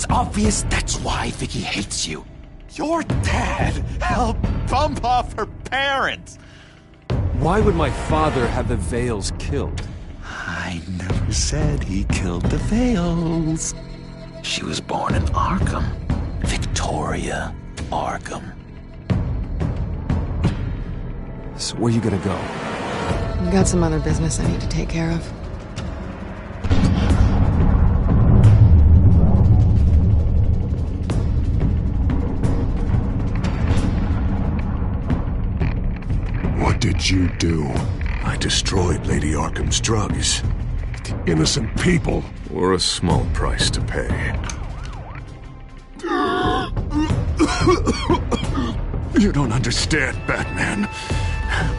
It's obvious that's why Vicky hates you. Your dad helped bump off her parents. Why would my father have the Vales killed? I never said he killed the Vales. She was born in Arkham. Victoria Arkham. So where you gonna go? I've got some other business I need to take care of. What did you do? I destroyed Lady Arkham's drugs. Innocent people. Or a small price to pay. You don't understand, Batman.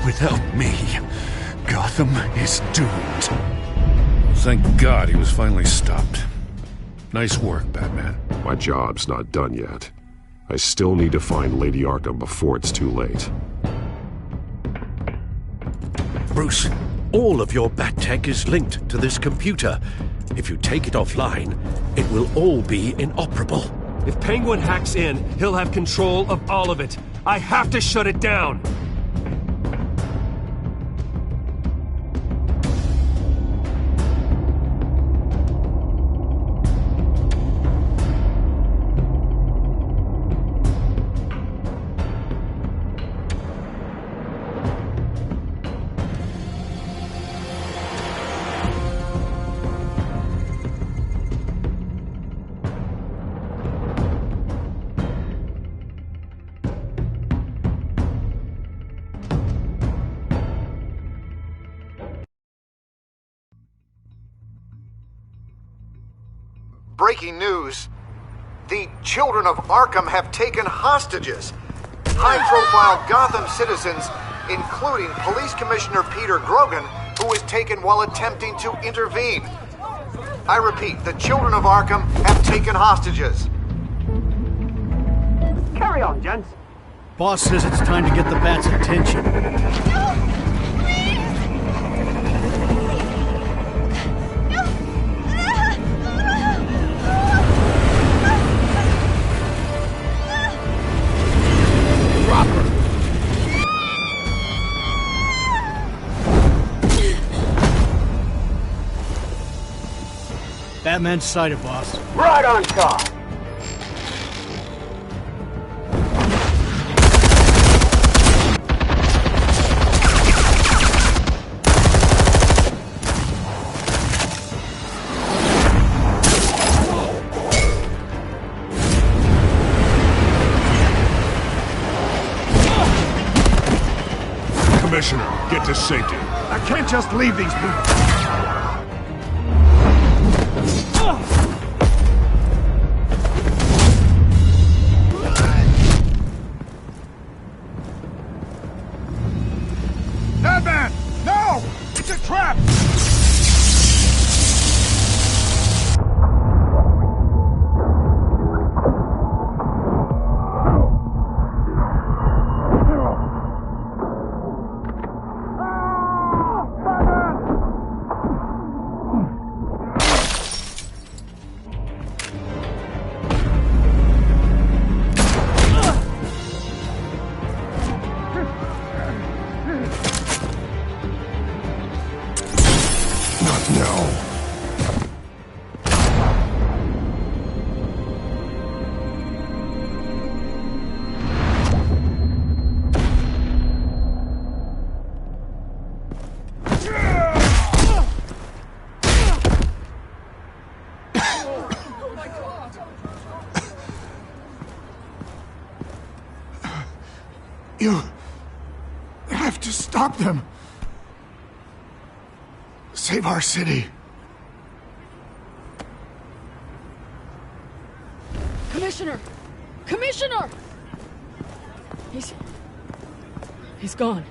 Without me, Gotham is doomed. Thank God he was finally stopped. Nice work, Batman. My job's not done yet. I still need to find Lady Arkham before it's too late. Bruce, all of your bat tech is linked to this computer. If you take it offline, it will all be inoperable. If Penguin hacks in, he'll have control of all of it. I have to shut it down! Breaking news. The children of Arkham have taken hostages. High-profile Gotham citizens, including Police Commissioner Peter Grogan, who was taken while attempting to intervene. I repeat, the children of Arkham have taken hostages. Carry on, gents. Boss says it's time to get the Bat's attention. Batman's sighted, boss. Right on top! Commissioner, get to safety. I can't just leave these people. Batman! No! It's a trap! You have to stop them. Save our city. Commissioner! Commissioner! He's gone.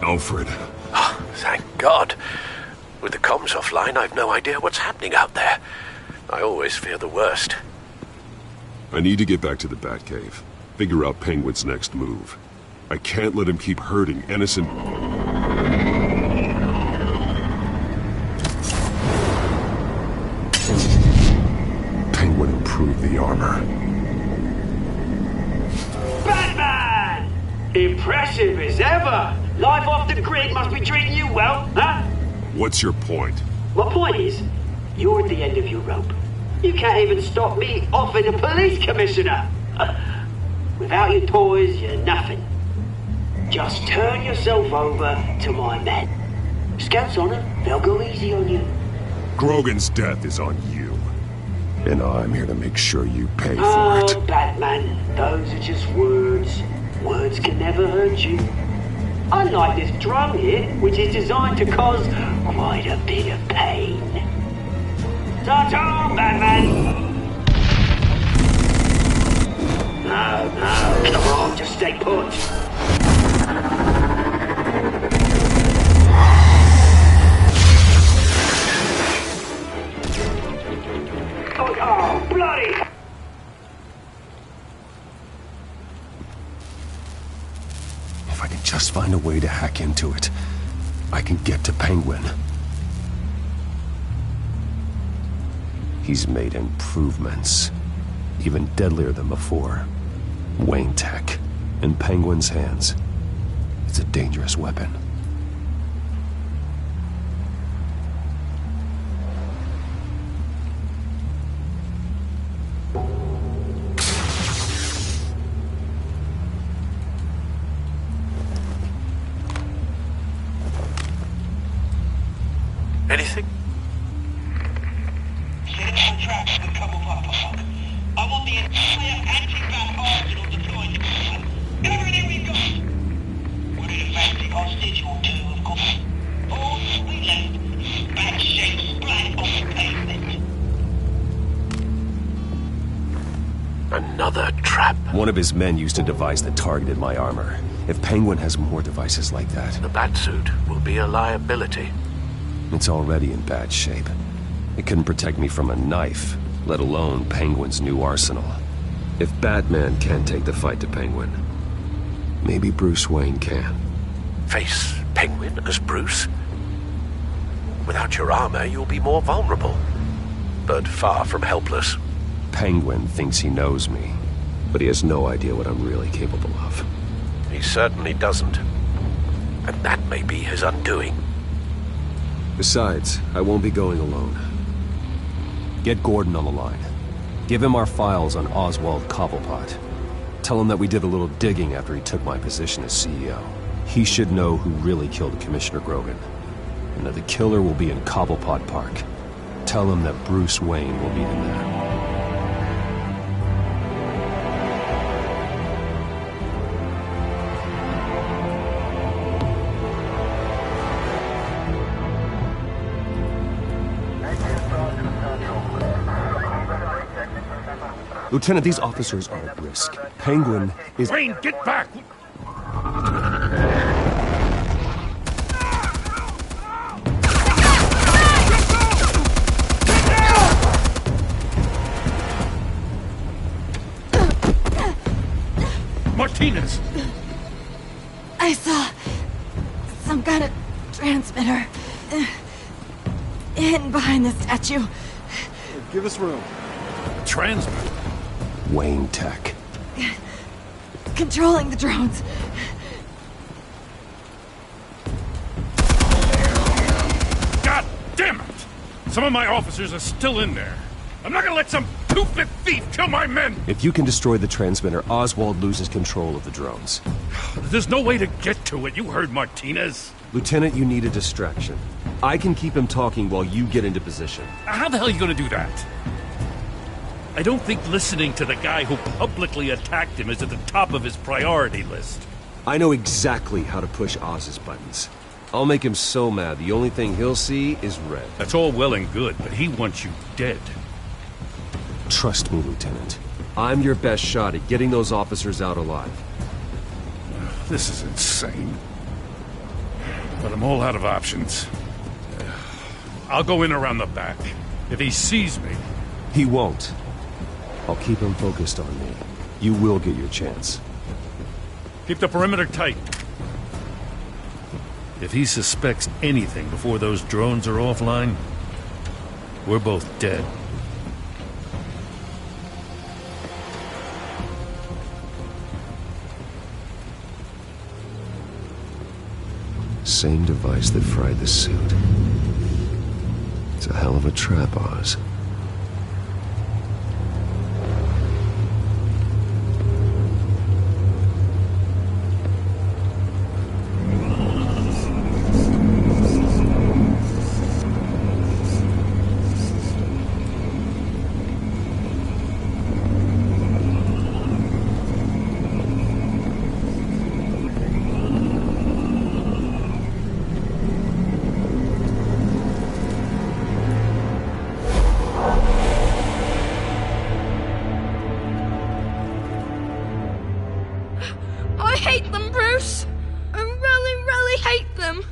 Alfred. Oh, thank God. With the comms offline, I've no idea what's happening out there. I always fear the worst. I need to get back to the Batcave. Figure out Penguin's next move. I can't let him keep hurting innocent... Penguin improved the armor. Batman! Impressive as ever! Life off the grid must be treating you well, huh? What's your point? My point is, you're at the end of your rope. You can't even stop me offing a police commissioner. Without your toys, you're nothing. Just turn yourself over to my men. Scouts on it, they'll go easy on you. Grogan's death is on you. And I'm here to make sure you pay for Oh, it. Batman, those are just words. Words can never hurt you. Unlike this drum here, which is designed to cause quite a bit of pain. Ta-ta, Batman! No, come on, just stay put. Oh, bloody! If I can just find a way to hack into it, I can get to Penguin. He's made improvements, even deadlier than before. Wayne Tech, in Penguin's hands. It's a dangerous weapon. Anything? Set up a trap for the couple of I want the entire anti-bat arsenal deployed. Everything we've got. We're in a fancy hostage or two, of course. All we left, bat-shaped splat on the pavement. Another trap. One of his men used a device that targeted my armor. If Penguin has more devices like that... The Batsuit will be a liability. It's already in bad shape. It couldn't protect me from a knife, let alone Penguin's new arsenal. If Batman can't take the fight to Penguin, maybe Bruce Wayne can. Face Penguin as Bruce? Without your armor, you'll be more vulnerable. But far from helpless. Penguin thinks he knows me, but he has no idea what I'm really capable of. He certainly doesn't. And that may be his undoing. Besides, I won't be going alone. Get Gordon on the line. Give him our files on Oswald Cobblepot. Tell him that we did a little digging after he took my position as CEO. He should know who really killed Commissioner Grogan, and that the killer will be in Cobblepot Park. Tell him that Bruce Wayne will meet him there. Lieutenant, these officers are at risk. Penguin is... Wayne, get back! Martinez! I saw some kind of transmitter hidden behind the statue. Give us room. Transmitter? Wayne Tech. Controlling the drones. God damn it! Some of my officers are still in there. I'm not gonna let some two-bit thief kill my men! If you can destroy the transmitter, Oswald loses control of the drones. There's no way to get to it. You heard Martinez. Lieutenant, you need a distraction. I can keep him talking while you get into position. How the hell are you gonna do that? I don't think listening to the guy who publicly attacked him is at the top of his priority list. I know exactly how to push Oz's buttons. I'll make him so mad, the only thing he'll see is red. That's all well and good, but he wants you dead. Trust me, Lieutenant. I'm your best shot at getting those officers out alive. This is insane. But I'm all out of options. I'll go in around the back. If he sees me... He won't. I'll keep him focused on me. You will get your chance. Keep the perimeter tight. If he suspects anything before those drones are offline, we're both dead. Same device that fried the suit. It's a hell of a trap, Oz. I hate them, Bruce. I really, really hate them.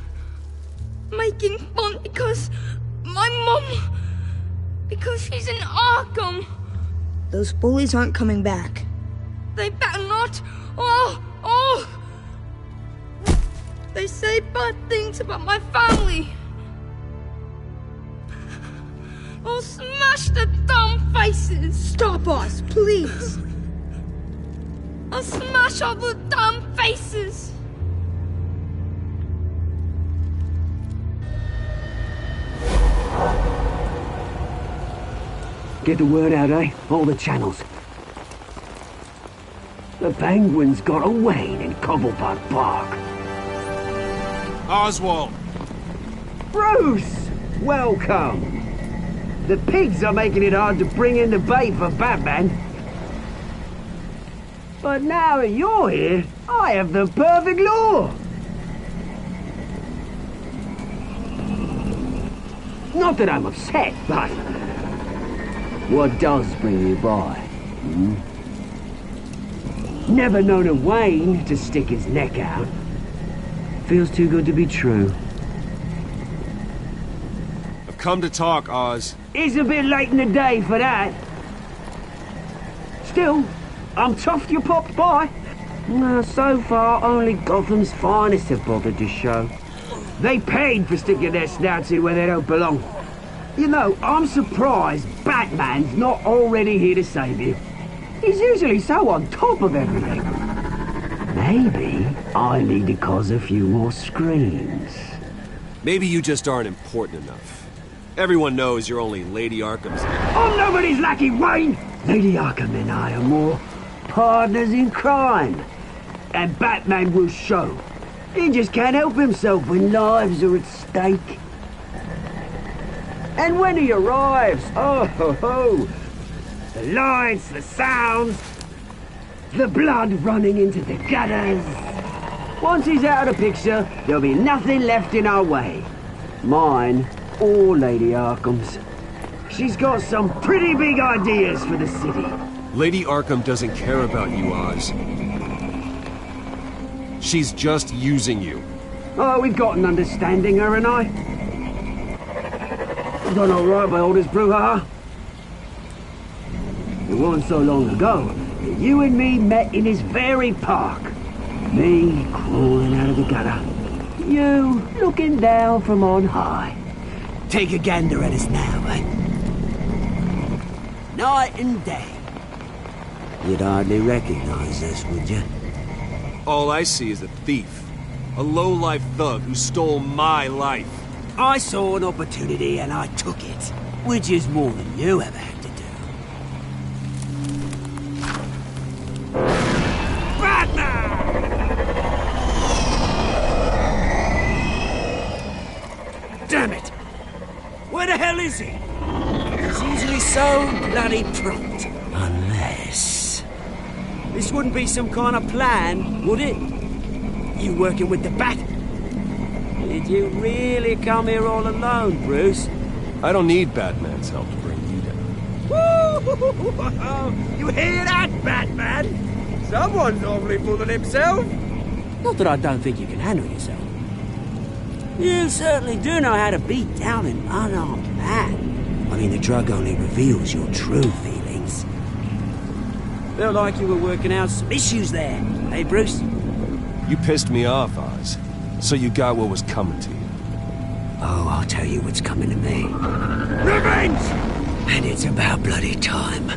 Making fun because my mum... because she's in Arkham. Those bullies aren't coming back. They better not. They say bad things about my family. I'll smash the dumb faces. Stop us, please. I'll smash all the damn faces! Get the word out, eh? All the channels. The penguins got away in Cobblepot Park. Oswald! Bruce! Welcome! The pigs are making it hard to bring in the bait for Batman. But now that you're here, I have the perfect lure! Not that I'm upset, but... what does bring you by? Never known a Wayne to stick his neck out. Feels too good to be true. I've come to talk, Oz. It's a bit late in the day for that. Still, I'm chuffed you popped by. So far, only Gotham's finest have bothered to show. They paid for sticking their snouts in where they don't belong. You know, I'm surprised Batman's not already here to save you. He's usually so on top of everything. Maybe I need to cause a few more screams. Maybe you just aren't important enough. Everyone knows you're only Lady Arkham's... I'm nobody's lackey, Wayne! Lady Arkham and I are more partners in crime. And Batman will show. He just can't help himself when lives are at stake. And when he arrives, oh ho ho! The lights, the sounds, the blood running into the gutters. Once he's out of the picture, there'll be nothing left in our way. Mine or Lady Arkham's. She's got some pretty big ideas for the city. Lady Arkham doesn't care about you, Oz. She's just using you. Oh, we've got an understanding, her and I. Done all right by all this brouhaha. It wasn't so long ago that you and me met in this very park. Me crawling out of the gutter. You looking down from on high. Take a gander at us now, eh? Night and day. You'd hardly recognize us, would you? All I see is a thief. A low-life thug who stole my life. I saw an opportunity and I took it. Which is more than you ever had to do. Damn it! Where the hell is he? He's usually so bloody prompt. Unless... this wouldn't be some kind of plan, would it? You working with the Bat? Did you really come here all alone, Bruce? I don't need Batman's help to bring you down. Woo! You hear that, Batman? Someone's awfully full of himself. Not that I don't think you can handle yourself. You certainly do know how to beat down an unarmed man. I mean, the drug only reveals your true feelings. Felt like you were working out some issues there, hey, Bruce? You pissed me off, Oz. So you got what was coming to you. Oh, I'll tell you what's coming to me. Revenge! And it's about bloody time.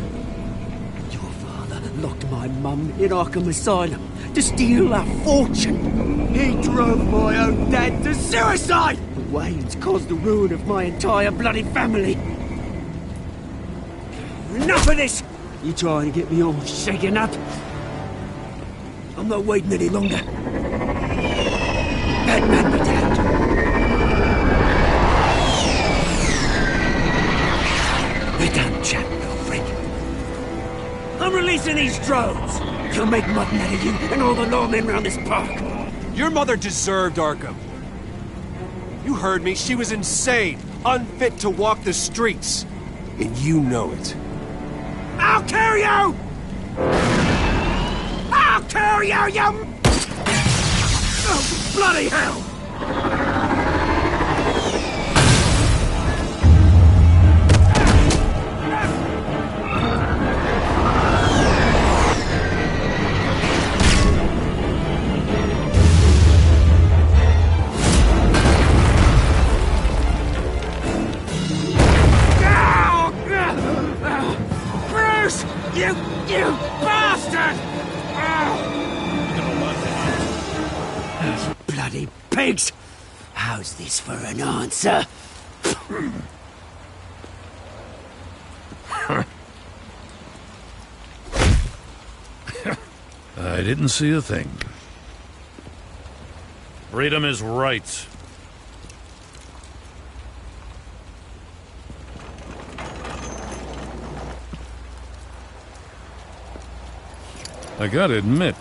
Your father locked my mum in Arkham Asylum to steal a fortune. He drove my own dad to suicide! The Waynes caused the ruin of my entire bloody family. Enough of this! You trying to get me all shaken up? I'm not waiting any longer. Batman be damned. We're done chatting, old friend. I'm releasing these drones. You'll make mutton out of you and all the lawmen around this park. Your mother deserved Arkham. You heard me. She was insane, unfit to walk the streets. And you know it. I'll kill you! I'll kill you, you... Oh, bloody hell! Bruce! You bastard! Bloody pigs! How's this for an answer? I didn't see a thing. Freedom is right. I gotta admit,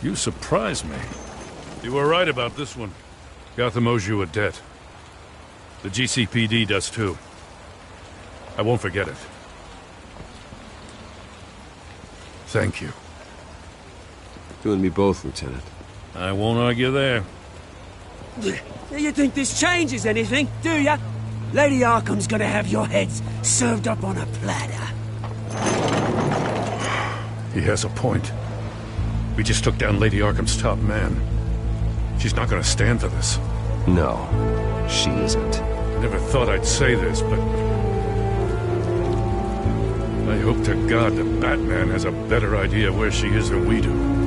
you surprised me. You were right about this one. Gotham owes you a debt. The GCPD does too. I won't forget it. Thank you. You and me both, Lieutenant. I won't argue there. You think this changes anything, do ya? Lady Arkham's gonna have your heads served up on a platter. He has a point. We just took down Lady Arkham's top man. She's not gonna stand for this. No, she isn't. I never thought I'd say this, but... I hope to God that Batman has a better idea where she is than we do.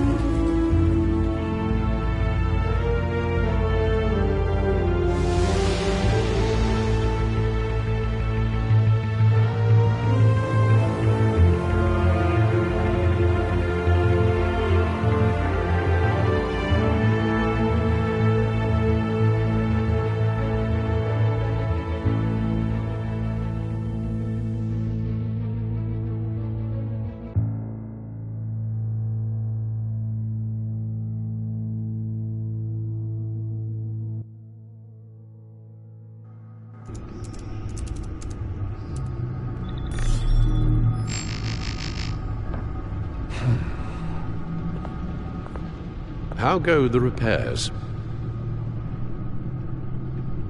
How go the repairs?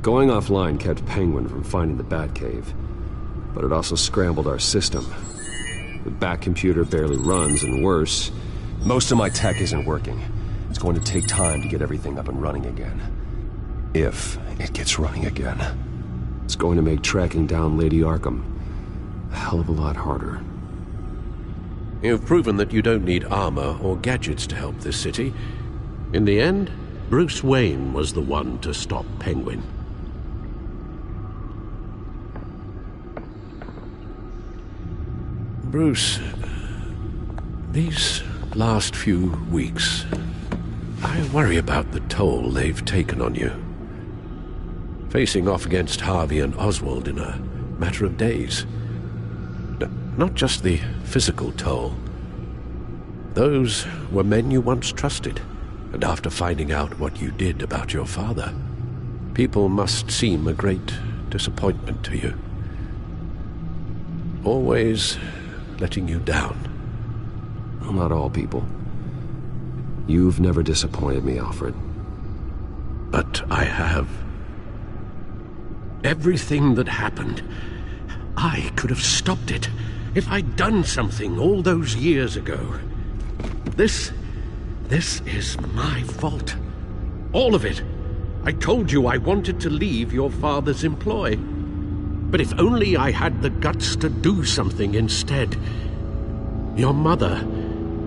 Going offline kept Penguin from finding the Batcave, but it also scrambled our system. The Bat computer barely runs, and worse, most of my tech isn't working. It's going to take time to get everything up and running again. If it gets running again. It's going to make tracking down Lady Arkham a hell of a lot harder. You've proven that you don't need armor or gadgets to help this city. In the end, Bruce Wayne was the one to stop Penguin. Bruce, these last few weeks, I worry about the toll they've taken on you. Facing off against Harvey and Oswald in a matter of days. Not just the physical toll. Those were men you once trusted. And after finding out what you did about your father, people must seem a great disappointment to you. Always letting you down. Well, not all people. You've never disappointed me, Alfred. But I have. everything that happened. I could have stopped it if I'd done something all those years ago. This is my fault. All of it. I told you I wanted to leave your father's employ. But if only I had the guts to do something instead. Your mother,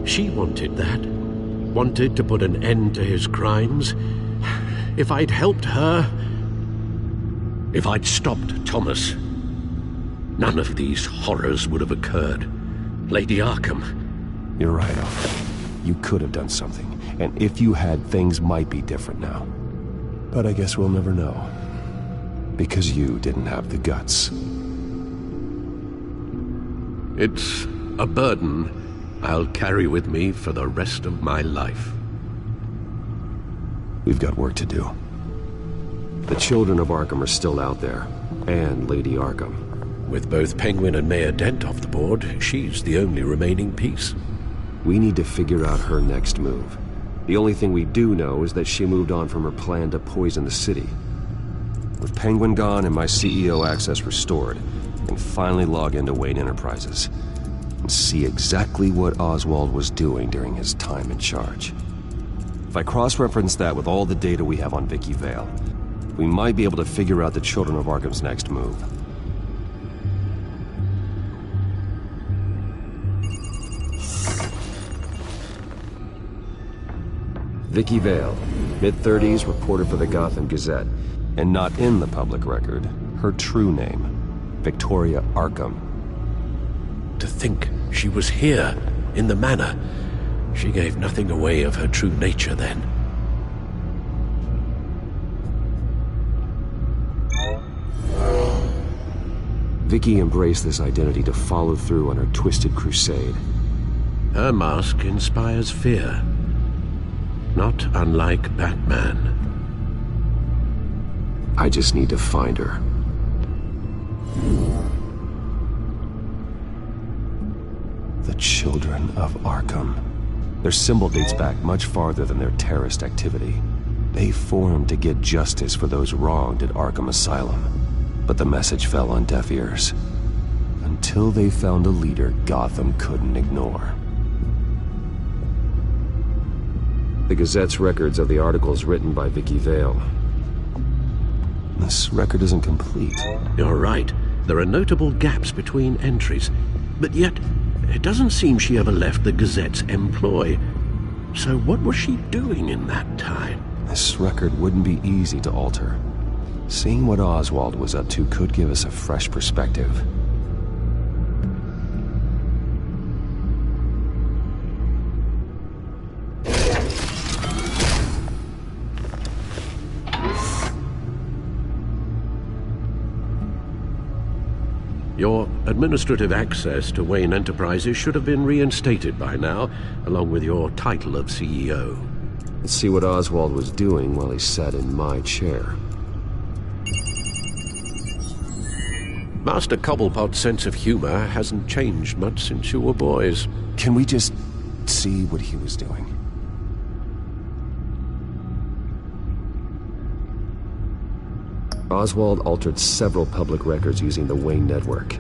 she wanted that. Wanted to put an end to his crimes. If I'd helped her, if I'd stopped Thomas, none of these horrors would have occurred. Lady Arkham. You're right, Alfred. You could have done something. And if you had, things might be different now. But I guess we'll never know. Because you didn't have the guts. It's a burden I'll carry with me for the rest of my life. We've got work to do. The children of Arkham are still out there, and Lady Arkham. With both Penguin and Mayor Dent off the board, she's the only remaining piece. We need to figure out her next move. The only thing we do know is that she moved on from her plan to poison the city. With Penguin gone and my CEO access restored, I can finally log into Wayne Enterprises and see exactly what Oswald was doing during his time in charge. If I cross-reference that with all the data we have on Vicky Vale, we might be able to figure out the Children of Arkham's next move. Vicky Vale, mid-30s, reporter for the Gotham Gazette, and not in the public record, her true name, Victoria Arkham. To think she was here, in the manor. She gave nothing away of her true nature then. Vicky embraced this identity to follow through on her twisted crusade. Her mask inspires fear. Not unlike Batman. I just need to find her. The Children of Arkham. Their symbol dates back much farther than their terrorist activity. They formed to get justice for those wronged at Arkham Asylum. But the message fell on deaf ears. Until they found a leader Gotham couldn't ignore. The Gazette's records of the articles written by Vicky Vale. This record isn't complete. You're right. There are notable gaps between entries. But yet, it doesn't seem she ever left the Gazette's employ. So what was she doing in that time? This record wouldn't be easy to alter. Seeing what Oswald was up to could give us a fresh perspective. Your administrative access to Wayne Enterprises should have been reinstated by now, along with your title of CEO. Let's see what Oswald was doing while he sat in my chair. Master Cobblepot's sense of humor hasn't changed much since you were boys. Can we just see what he was doing? Oswald altered several public records using the Wayne network.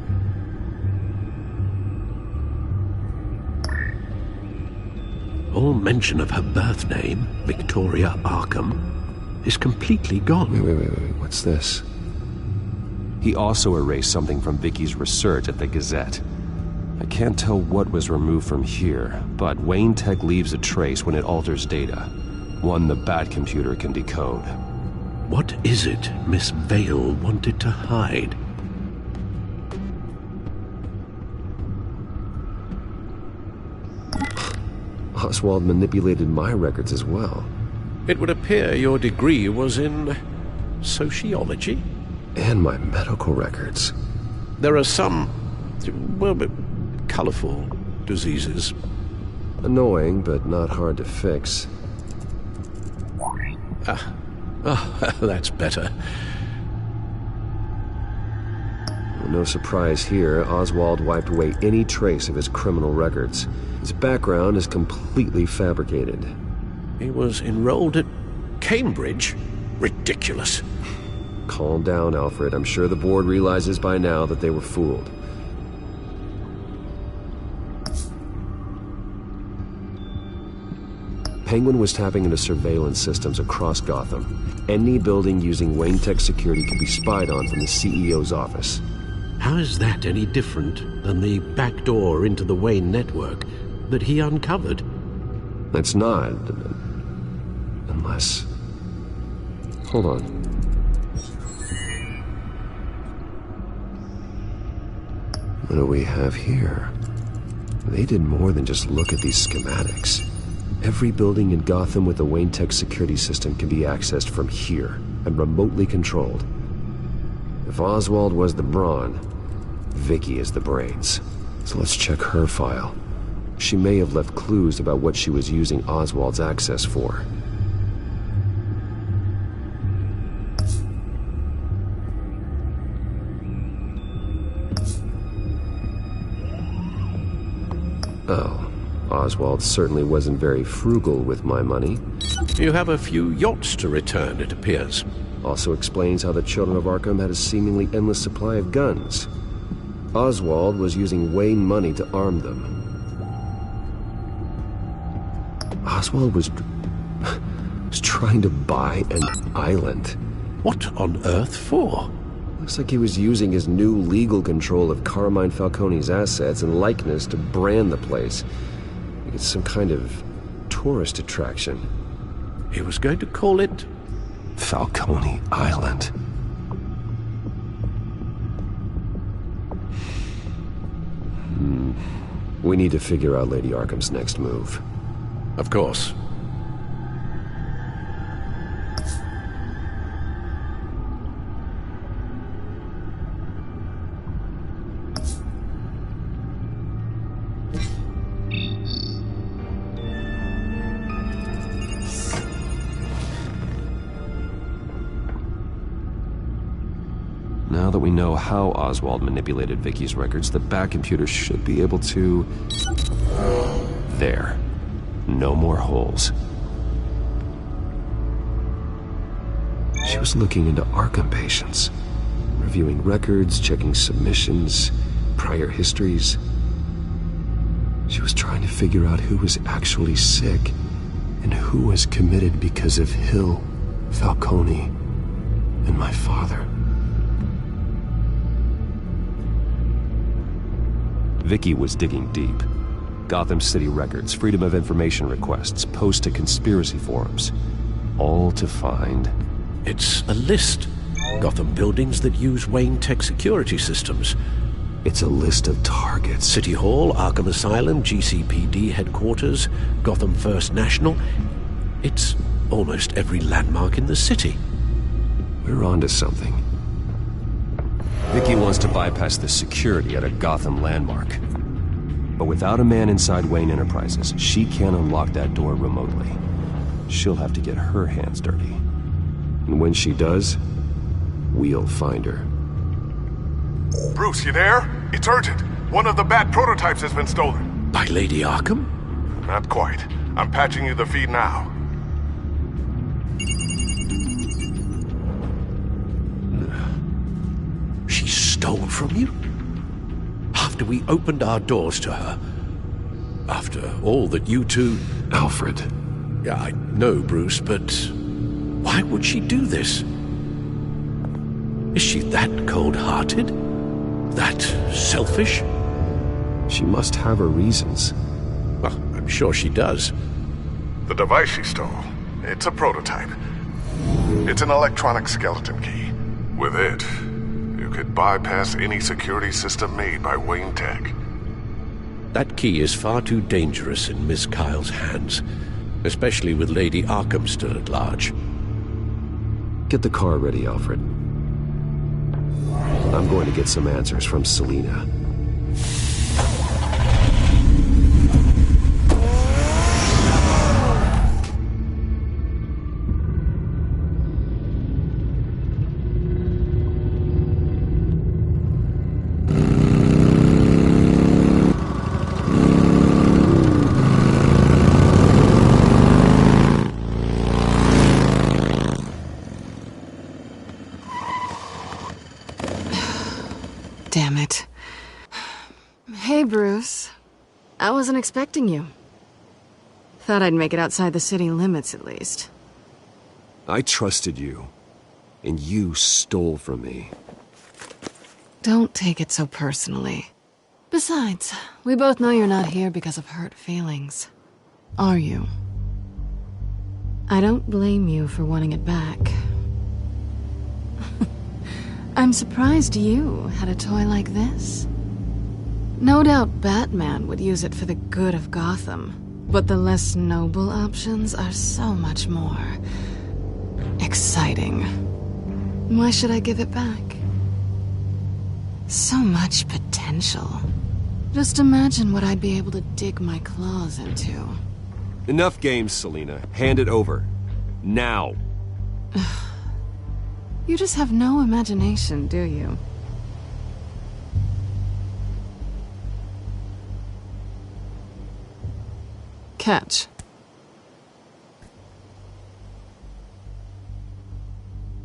All mention of her birth name, Victoria Arkham, is completely gone. Wait, what's this? He also erased something from Vicky's research at the Gazette. I can't tell what was removed from here, but Wayne Tech leaves a trace when it alters data. One the Bat computer can decode. What is it Miss Vale wanted to hide? Oswald manipulated my records as well. It would appear your degree was in sociology? And my medical records. There are some, well, colorful diseases. Annoying, but not hard to fix. Oh, that's better. No surprise here, Oswald wiped away any trace of his criminal records. His background is completely fabricated. He was enrolled at Cambridge? Ridiculous. Calm down, Alfred. I'm sure the board realizes by now that they were fooled. Penguin was tapping into surveillance systems across Gotham. Any building using Wayne Tech security could be spied on from the CEO's office. How is that any different than the back door into the Wayne network that he uncovered? It's not. Unless... Hold on. What do we have here? They did more than just look at these schematics. Every building in Gotham with a Wayne Tech security system can be accessed from here and remotely controlled. If Oswald was the brawn, Vicky is the brains. So let's check her file. She may have left clues about what she was using Oswald's access for. Oh, Oswald certainly wasn't very frugal with my money. You have a few yachts to return, it appears. Also explains how the Children of Arkham had a seemingly endless supply of guns. Oswald was using Wayne money to arm them. Oswald was trying to buy an island. What on earth for? Looks like he was using his new legal control of Carmine Falcone's assets and likeness to brand the place. Like it's some kind of tourist attraction. He was going to call it Falcone Island. We need to figure out Lady Arkham's next move. Of course. Now that we know how Oswald manipulated Vicky's records, the back computer should be able to... There. No more holes. She was looking into Arkham patients, reviewing records, checking submissions, prior histories. She was trying to figure out who was actually sick and who was committed because of Hill, Falcone, and my father. Vicky was digging deep. Gotham City records, Freedom of Information requests, posts to conspiracy forums. All to find... It's a list. Gotham buildings that use Wayne Tech security systems. It's a list of targets. City Hall, Arkham Asylum, GCPD headquarters, Gotham First National. It's almost every landmark in the city. We're onto something. Vicky wants to bypass the security at a Gotham landmark. But without a man inside Wayne Enterprises, she can't unlock that door remotely. She'll have to get her hands dirty. And when she does, we'll find her. Bruce, you there? It's urgent. One of the Bat prototypes has been stolen. By Lady Arkham? Not quite. I'm patching you the feed now. She stole from you? After we opened our doors to her? After all that you two... Alfred. Yeah, I know, Bruce, but... why would she do this? Is she that cold-hearted? That selfish? She must have her reasons. Well, I'm sure she does. The device she stole, it's a prototype. It's an electronic skeleton key. With it, you could bypass any security system made by Wayne Tech. That key is far too dangerous in Miss Kyle's hands, especially with Lady Arkham still at large. Get the car ready, Alfred. I'm going to get some answers from Selina. damn it. Hey, Bruce. I wasn't expecting you. Thought I'd make it outside the city limits, at least. I trusted you, and you stole from me. Don't take it so personally. Besides, we both know you're not here because of hurt feelings. Are you? I don't blame you for wanting it back. I'm surprised you had a toy like this. No doubt Batman would use it for the good of Gotham, but the less noble options are so much more exciting. Why should I give it back? So much potential. Just imagine what I'd be able to dig my claws into. Enough games, Selina. Hand it over. Now. You just have no imagination, do you? Catch.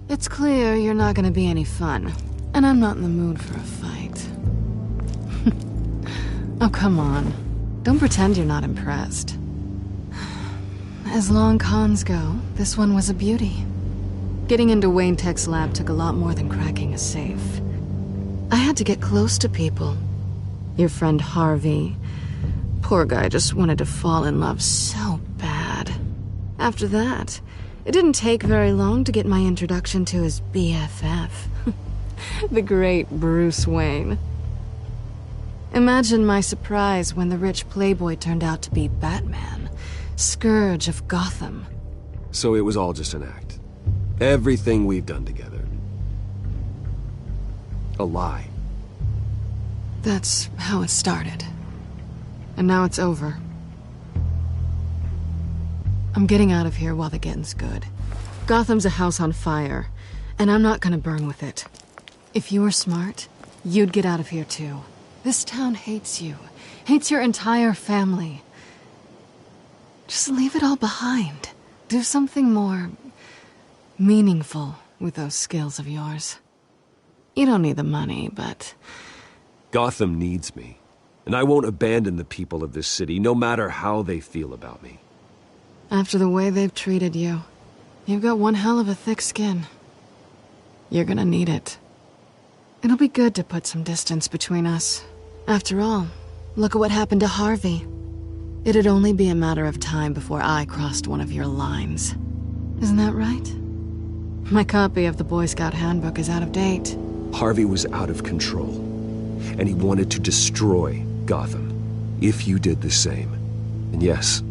It's clear you're not gonna be any fun, and I'm not in the mood for a fight. Oh, come on. Don't pretend you're not impressed. As long cons go, this one was a beauty. Getting into Wayne Tech's lab took a lot more than cracking a safe. I had to get close to people. Your friend Harvey. Poor guy just wanted to fall in love so bad. After that, it didn't take very long to get my introduction to his BFF. The great Bruce Wayne. Imagine my surprise when the rich playboy turned out to be Batman, Scourge of Gotham. So it was all just an act. Everything we've done together. A lie. That's how it started. And now it's over. I'm getting out of here while the getting's good. Gotham's a house on fire, and I'm not gonna burn with it. If you were smart, you'd get out of here too. This town hates you. Hates your entire family. Just leave it all behind. Do something more meaningful with those skills of yours. You don't need the money, but... Gotham needs me, and I won't abandon the people of this city, no matter how they feel about me. After the way they've treated you, you've got one hell of a thick skin. You're gonna need it. It'll be good to put some distance between us. After all, look at what happened to Harvey. It'd only be a matter of time before I crossed one of your lines. Isn't that right? My copy of the Boy Scout Handbook is out of date. Harvey was out of control, and he wanted to destroy Gotham. If you did the same. And yes,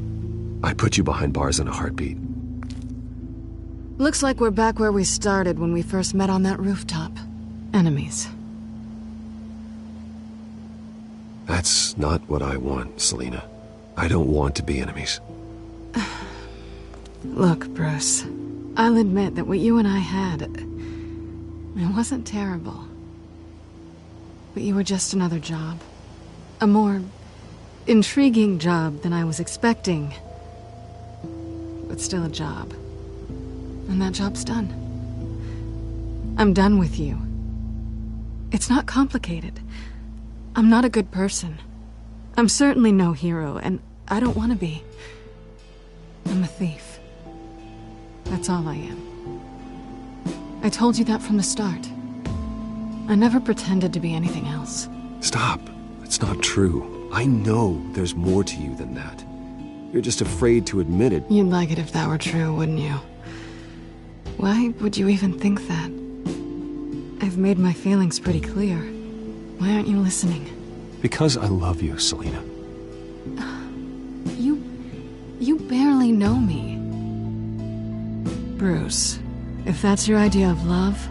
I'd put you behind bars in a heartbeat. Looks like we're back where we started when we first met on that rooftop. Enemies. That's not what I want, Selina. I don't want to be enemies. Look, Bruce. I'll admit that what you and I had... it wasn't terrible. But you were just another job. A more intriguing job than I was expecting. But still a job. And that job's done. I'm done with you. It's not complicated. I'm not a good person. I'm certainly no hero, and I don't want to be. I'm a thief. That's all I am. I told you that from the start. I never pretended to be anything else. Stop. That's not true. I know there's more to you than that. You're just afraid to admit it. You'd like it if that were true, wouldn't you? Why would you even think that? I've made my feelings pretty clear. Why aren't you listening? Because I love you, Selina. You barely know me. Bruce, if that's your idea of love,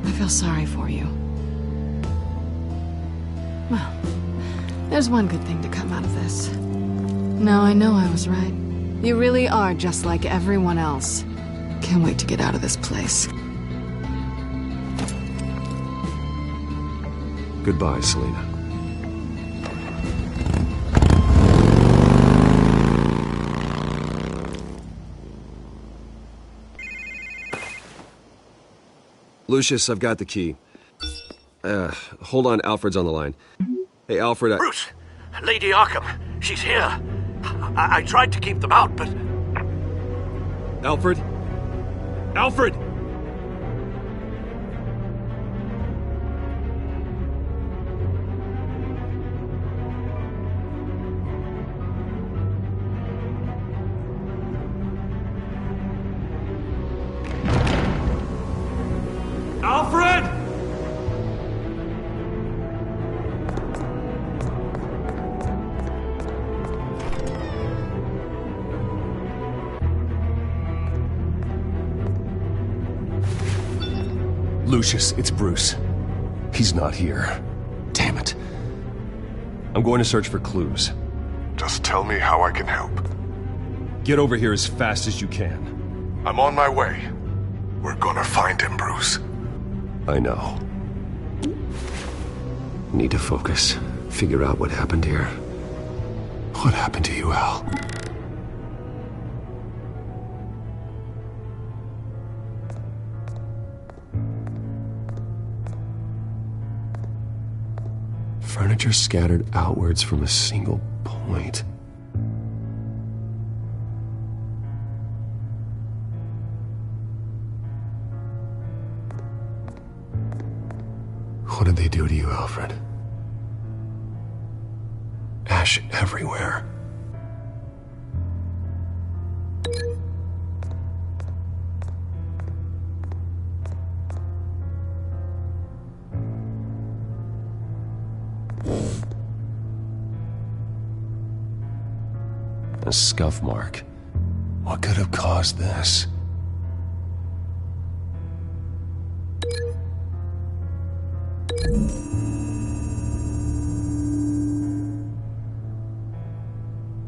I feel sorry for you. Well, there's one good thing to come out of this. Now I know I was right. You really are just like everyone else. Can't wait to get out of this place. Goodbye, Selina. Lucius, I've got the key. Hold on, Alfred's on the line. Hey, Alfred, Bruce! Lady Arkham, she's here. I tried to keep them out, but... Alfred? Alfred! Alfred! Lucius, it's Bruce. He's not here. Damn it. I'm going to search for clues. Just tell me how I can help. Get over here as fast as you can. I'm on my way. We're gonna find him, Bruce. I know. Need to focus. Figure out what happened here. What happened to you, Al? Furniture scattered outwards from a single point. What did they do to you, Alfred? Ash everywhere. A scuff mark. What could have caused this?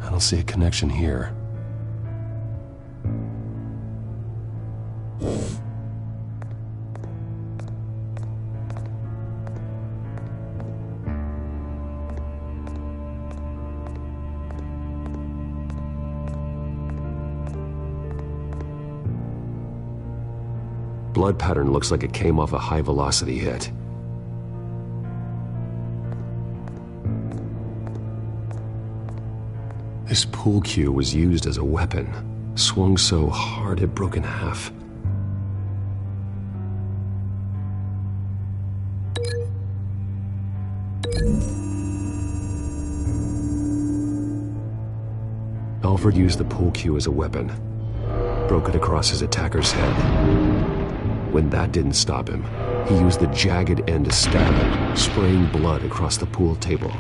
I don't see a connection here. Blood pattern looks like it came off a high-velocity hit. This pool cue was used as a weapon, swung so hard it broke in half. Alfred used the pool cue as a weapon, broke it across his attacker's head. When that didn't stop him, he used the jagged end to stab him, spraying blood across the pool table.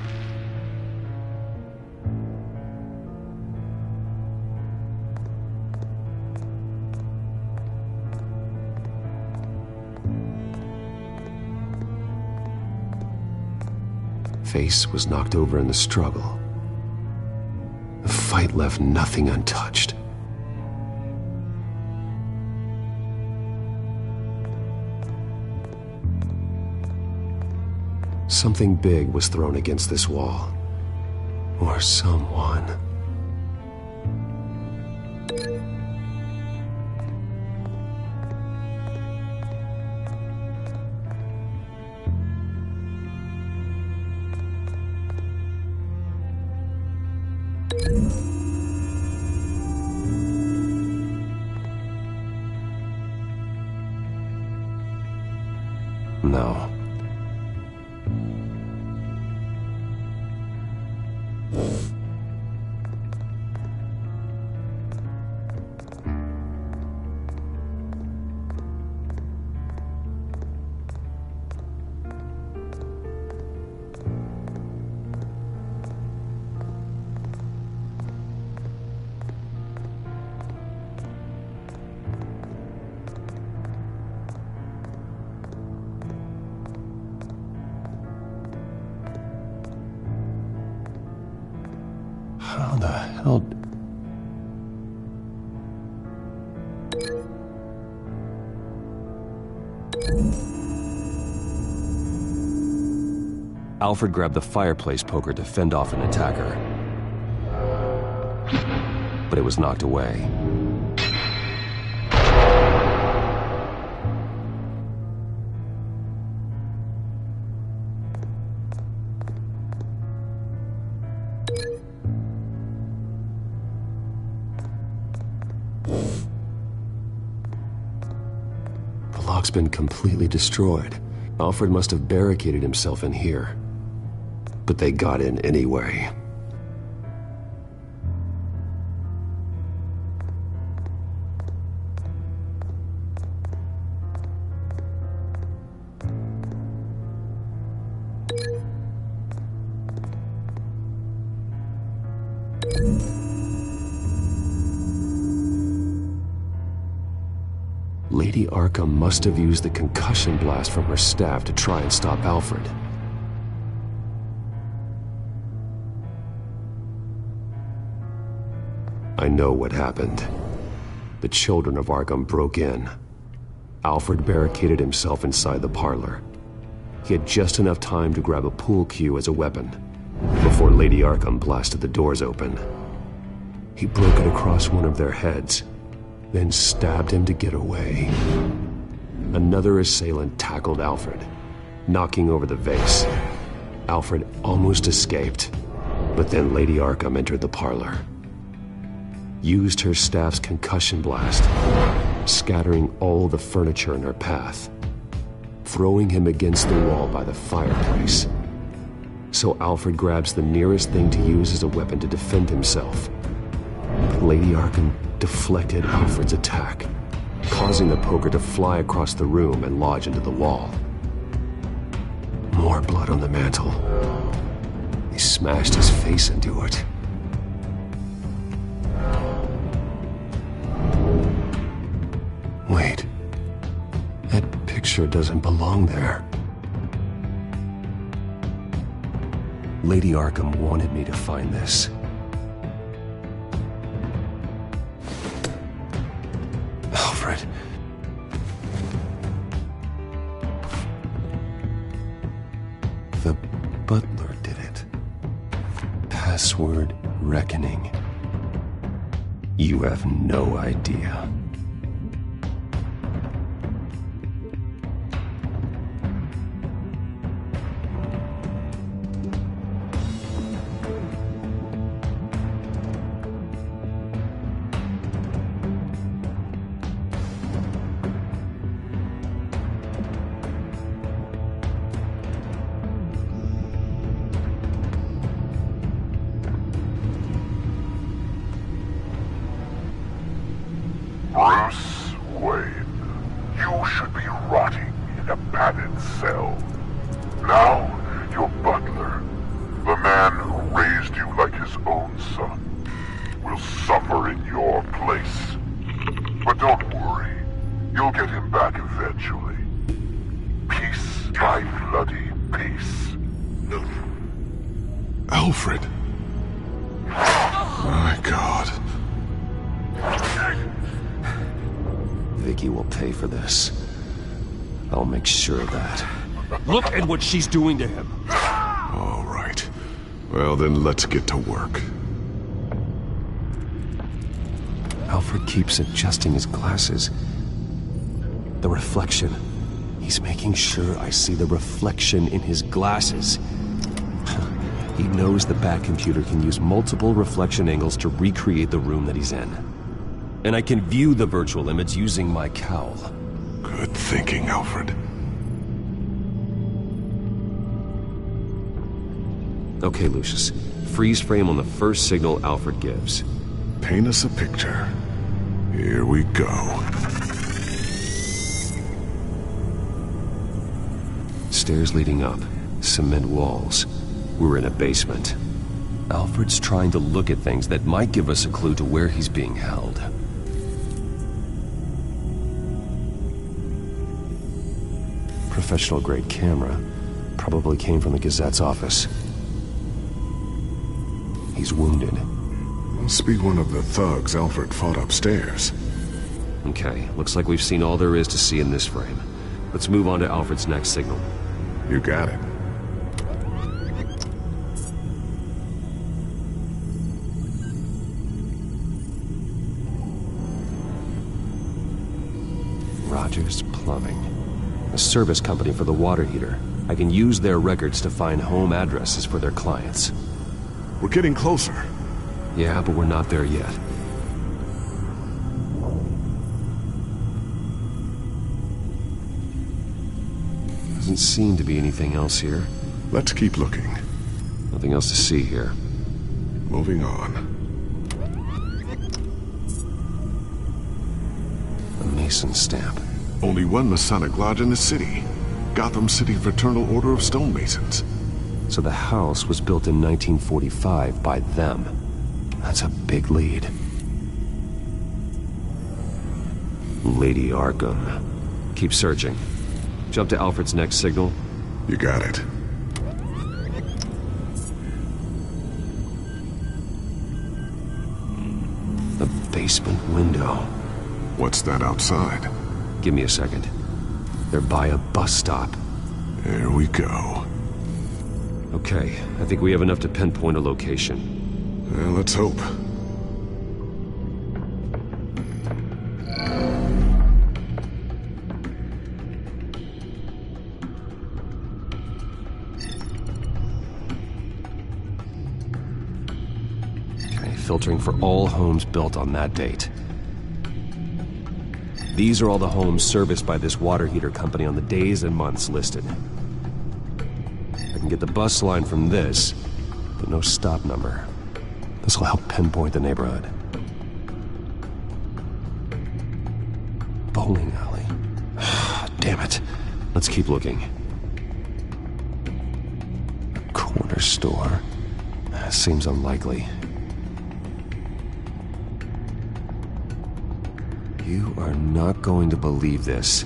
Face was knocked over in the struggle. The fight left nothing untouched. Something big was thrown against this wall. Or someone. No. How the hell... Alfred grabbed the fireplace poker to fend off an attacker. But it was knocked away. lock's been completely destroyed. Alfred must have barricaded himself in here. But they got in anyway. Lady Arkham must have used the concussion blast from her staff to try and stop Alfred. I know what happened. The children of Arkham broke in. Alfred barricaded himself inside the parlor. He had just enough time to grab a pool cue as a weapon before Lady Arkham blasted the doors open. He broke it across one of their heads, then stabbed him to get away. Another assailant tackled Alfred, knocking over the vase. Alfred almost escaped, but then Lady Arkham entered the parlor. Used her staff's concussion blast, scattering all the furniture in her path, throwing him against the wall by the fireplace. So Alfred grabs the nearest thing to use as a weapon to defend himself. But Lady Arkham deflected Alfred's attack, causing the poker to fly across the room and lodge into the wall. More blood on the mantel. He smashed his face into it. Wait. That picture doesn't belong there. Lady Arkham wanted me to find this. Alfred. The butler did it. Password reckoning. You have no idea. Bruce Wayne, you should be rotting in a padded cell. Now, your butler, the man who raised you like his own son, will suffer in your place. But don't worry, you'll get him back eventually. Peace, my bloody peace. Alfred. My God. Vicky will pay for this. I'll make sure of that. Look at what she's doing to him. All right. Well, then let's get to work. Alfred keeps adjusting his glasses. The reflection. He's making sure I see the reflection in his glasses. He knows the Batcomputer can use multiple reflection angles to recreate the room that he's in. And I can view the virtual image using my cowl. Good thinking, Alfred. Okay, Lucius. Freeze frame on the first signal Alfred gives. Paint us a picture. Here we go. Stairs leading up. Cement walls. We're in a basement. Alfred's trying to look at things that might give us a clue to where he's being held. Professional-grade camera. Probably came from the Gazette's office. He's wounded. Must be one of the thugs Alfred fought upstairs. Okay, looks like we've seen all there is to see in this frame. Let's move on to Alfred's next signal. You got it. Rogers Plumbing. A service company for the water heater. I can use their records to find home addresses for their clients. We're getting closer. Yeah, but we're not there yet. Doesn't seem to be anything else here. Let's keep looking. Nothing else to see here. Moving on. A Mason stamp. Only one Masonic lodge in the city. Gotham City Fraternal Order of Stonemasons. So the house was built in 1945 by them. That's a big lead. Lady Arkham. Keep searching. Jump to Alfred's next signal. You got it. The basement window. What's that outside? Give me a second. They're by a bus stop. There we go. Okay, I think we have enough to pinpoint a location. Well, let's hope. Okay, filtering for all homes built on that date. These are all the homes serviced by this water heater company on the days and months listed. I can get the bus line from this, but no stop number. This will help pinpoint the neighborhood. Bowling alley. Damn it. Let's keep looking. Corner store. Seems unlikely. You are not going to believe this.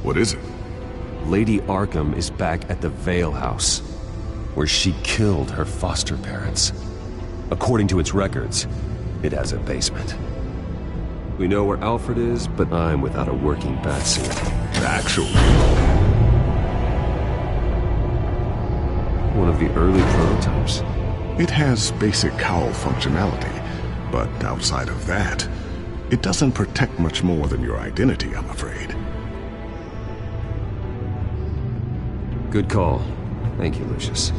What is it? Lady Arkham is back at the Vale House, where she killed her foster parents. According to its records, it has a basement. We know where Alfred is, but I'm without a working batsuit. Actually. One of the early prototypes. It has basic cowl functionality, but outside of that, it doesn't protect much more than your identity, I'm afraid. Good call. Thank you, Lucius.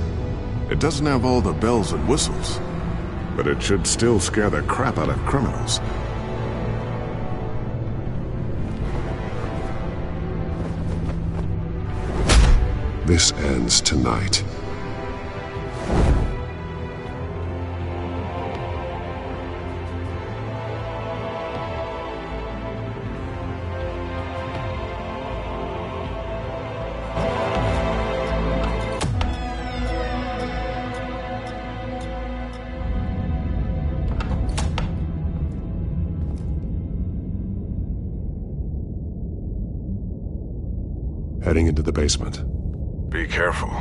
It doesn't have all the bells and whistles, but it should still scare the crap out of criminals. This ends tonight. Heading into the basement. Be careful.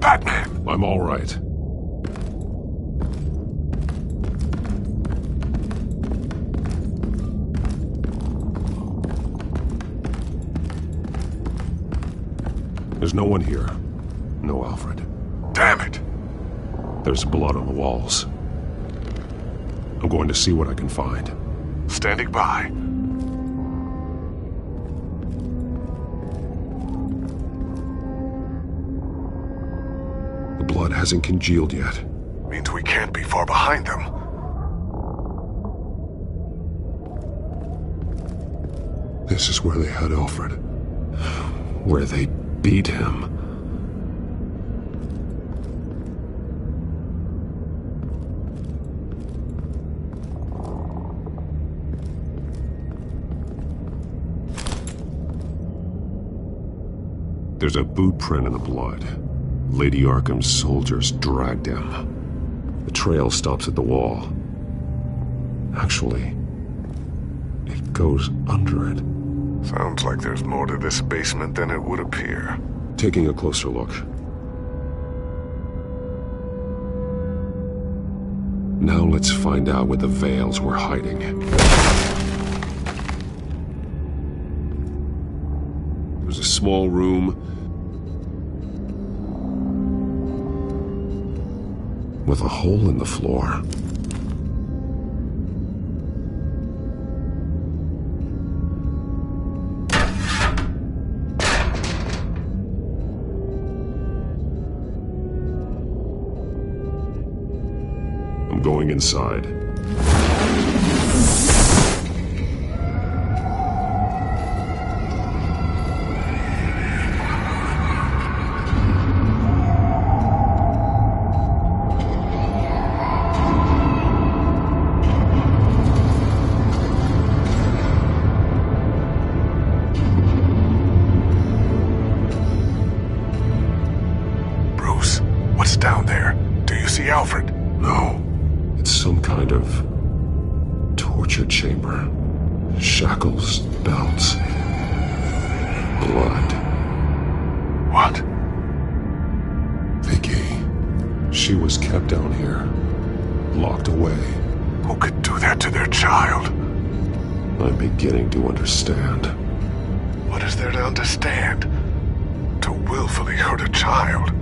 Batman! I'm all right. There's no one here. No Alfred. Damn it! There's blood on the walls. I'm going to see what I can find. Standing by. The blood hasn't congealed yet. Means we can't be far behind them. This is where they had Alfred. Where they beat him. There's a boot print in the blood. Lady Arkham's soldiers dragged him. The trail stops at the wall. Actually, it goes under it. Sounds like there's more to this basement than it would appear. Taking a closer look. Now let's find out where the Veils were hiding. It was a small room with a hole in the floor. I'm I'm going inside. Down there. Do you see Alfred? No. It's some kind of torture chamber. Shackles, belts, blood. What? Vicky. She was kept down here. Locked away. Who could do that to their child? I'm beginning to understand. What is there to understand? To willfully hurt a child?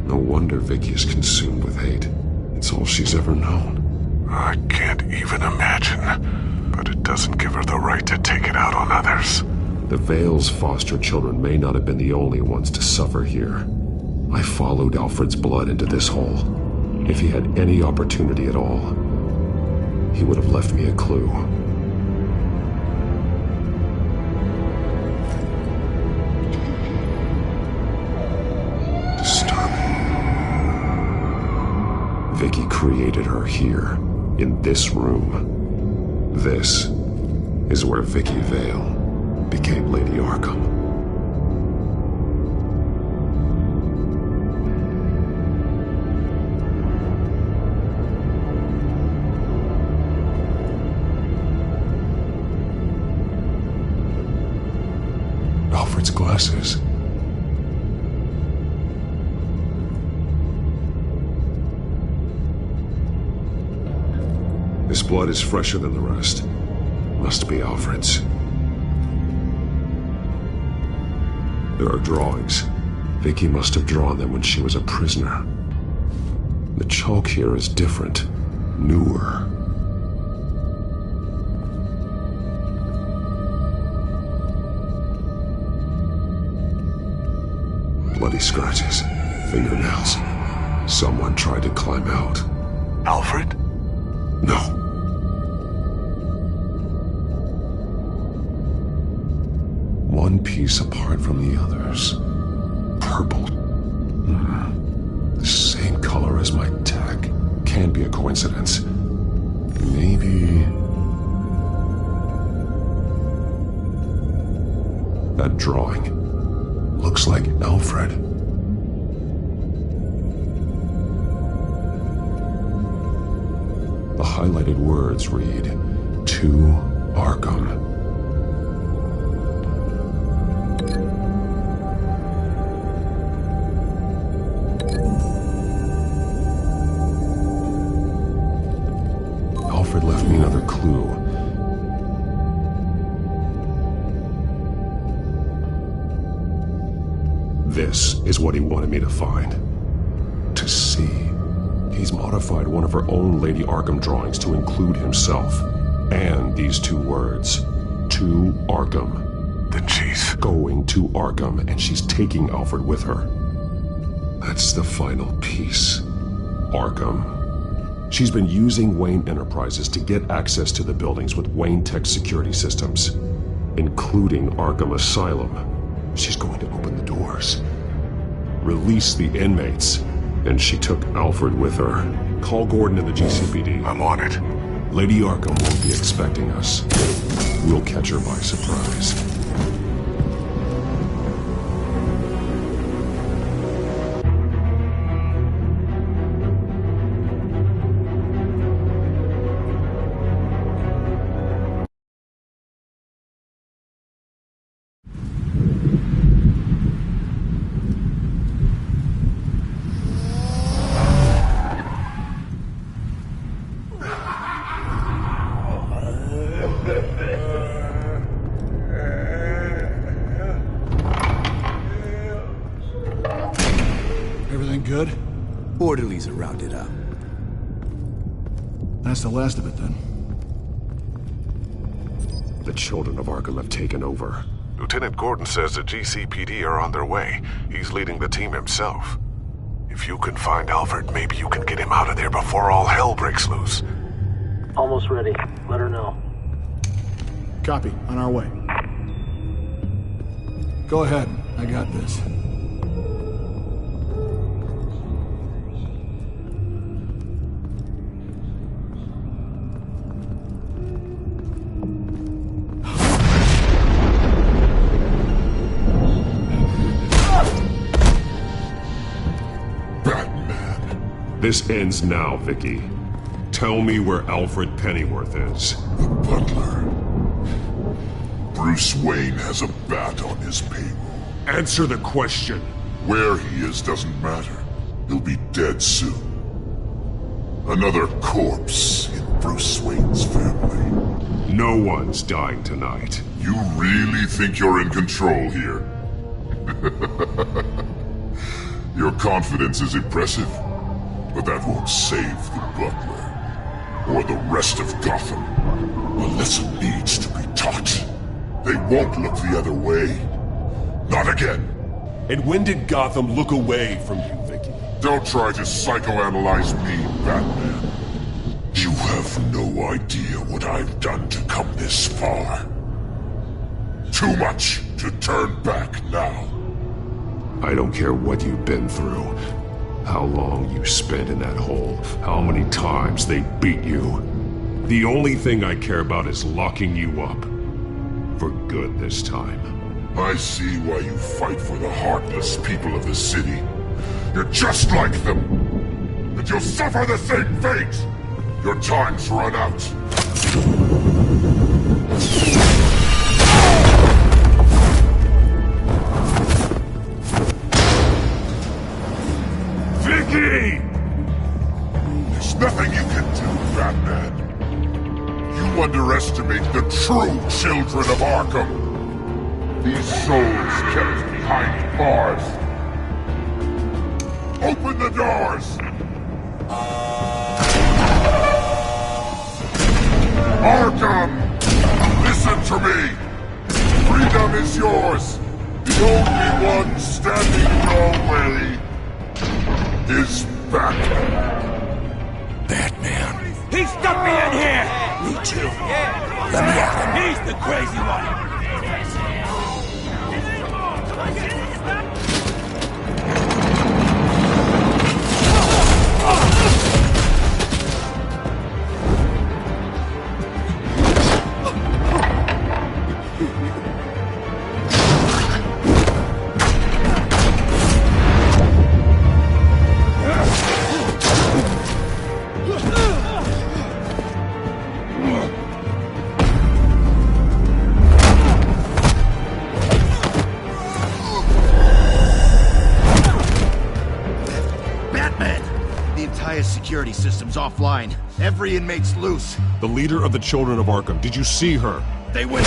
No wonder Vicky is consumed with hate. It's all she's ever known. I can't even imagine. But it doesn't give her the right to take it out on others. The Vale's foster children may not have been the only ones to suffer here. I followed Alfred's blood into this hole. If he had any opportunity at all, he would have left me a clue. Vicky created her here, in this room. This is where Vicky Vale became Lady Arkham. Alfred's glasses. This blood is fresher than the rest. Must be Alfred's. There are drawings. Vicky must have drawn them when she was a prisoner. The chalk here is different, newer. Bloody scratches, fingernails. Someone tried to climb out. Alfred? No. One piece apart from the others. Purple. The same color as my tag. Can't be a coincidence. Maybe... That drawing looks like Alfred. The highlighted words read, "To Arkham." Alfred left me another clue. This is what he wanted me to find. To see. He's modified one of her own Lady Arkham drawings to include himself. And these two words. To Arkham. Then she's going to Arkham, and she's taking Alfred with her. That's the final piece. Arkham. She's been using Wayne Enterprises to get access to the buildings with Wayne Tech security systems, including Arkham Asylum. She's going to open the doors, release the inmates, and she took Alfred with her. Call Gordon in the GCPD. I'm on it. Lady Arkham won't be expecting us. We'll catch her by surprise. Good? Orderlies are rounded up. That's the last of it, then. The children of Arkham have taken over. Lieutenant Gordon says the GCPD are on their way. He's leading the team himself. If you can find Alfred, maybe you can get him out of there before all hell breaks loose. Almost ready. Let her know. Copy. On our way. Go ahead. I got this. This ends now, Vicky. Tell me where Alfred Pennyworth is. The butler. Bruce Wayne has a bat on his payroll. Answer the question. Where he is doesn't matter. He'll be dead soon. Another corpse in Bruce Wayne's family. No one's dying tonight. You really think you're in control here? Your confidence is impressive. But that won't save the butler, or the rest of Gotham. A lesson needs to be taught. They won't look the other way. Not again. And when did Gotham look away from you, Vicky? Don't try to psychoanalyze me, Batman. You have no idea what I've done to come this far. Too much to turn back now. I don't care what you've been through. How long you spent in that hole, how many times they beat you. The only thing I care about is locking you up. For good this time. I see why you fight for the heartless people of the city. You're just like them. And you'll suffer the same fate. Your time's run out. Vicky! There's nothing you can do, Batman. You underestimate the true children of Arkham. These souls kept behind bars. Open the doors! Arkham! Listen to me! Freedom is yours! The only one standing in your way is Batman. Batman. He stuck me in here! Me too. Let me at him. He's the crazy one! Security system's offline. Every inmate's loose. The leader of the Children of Arkham. Did you see her? They went.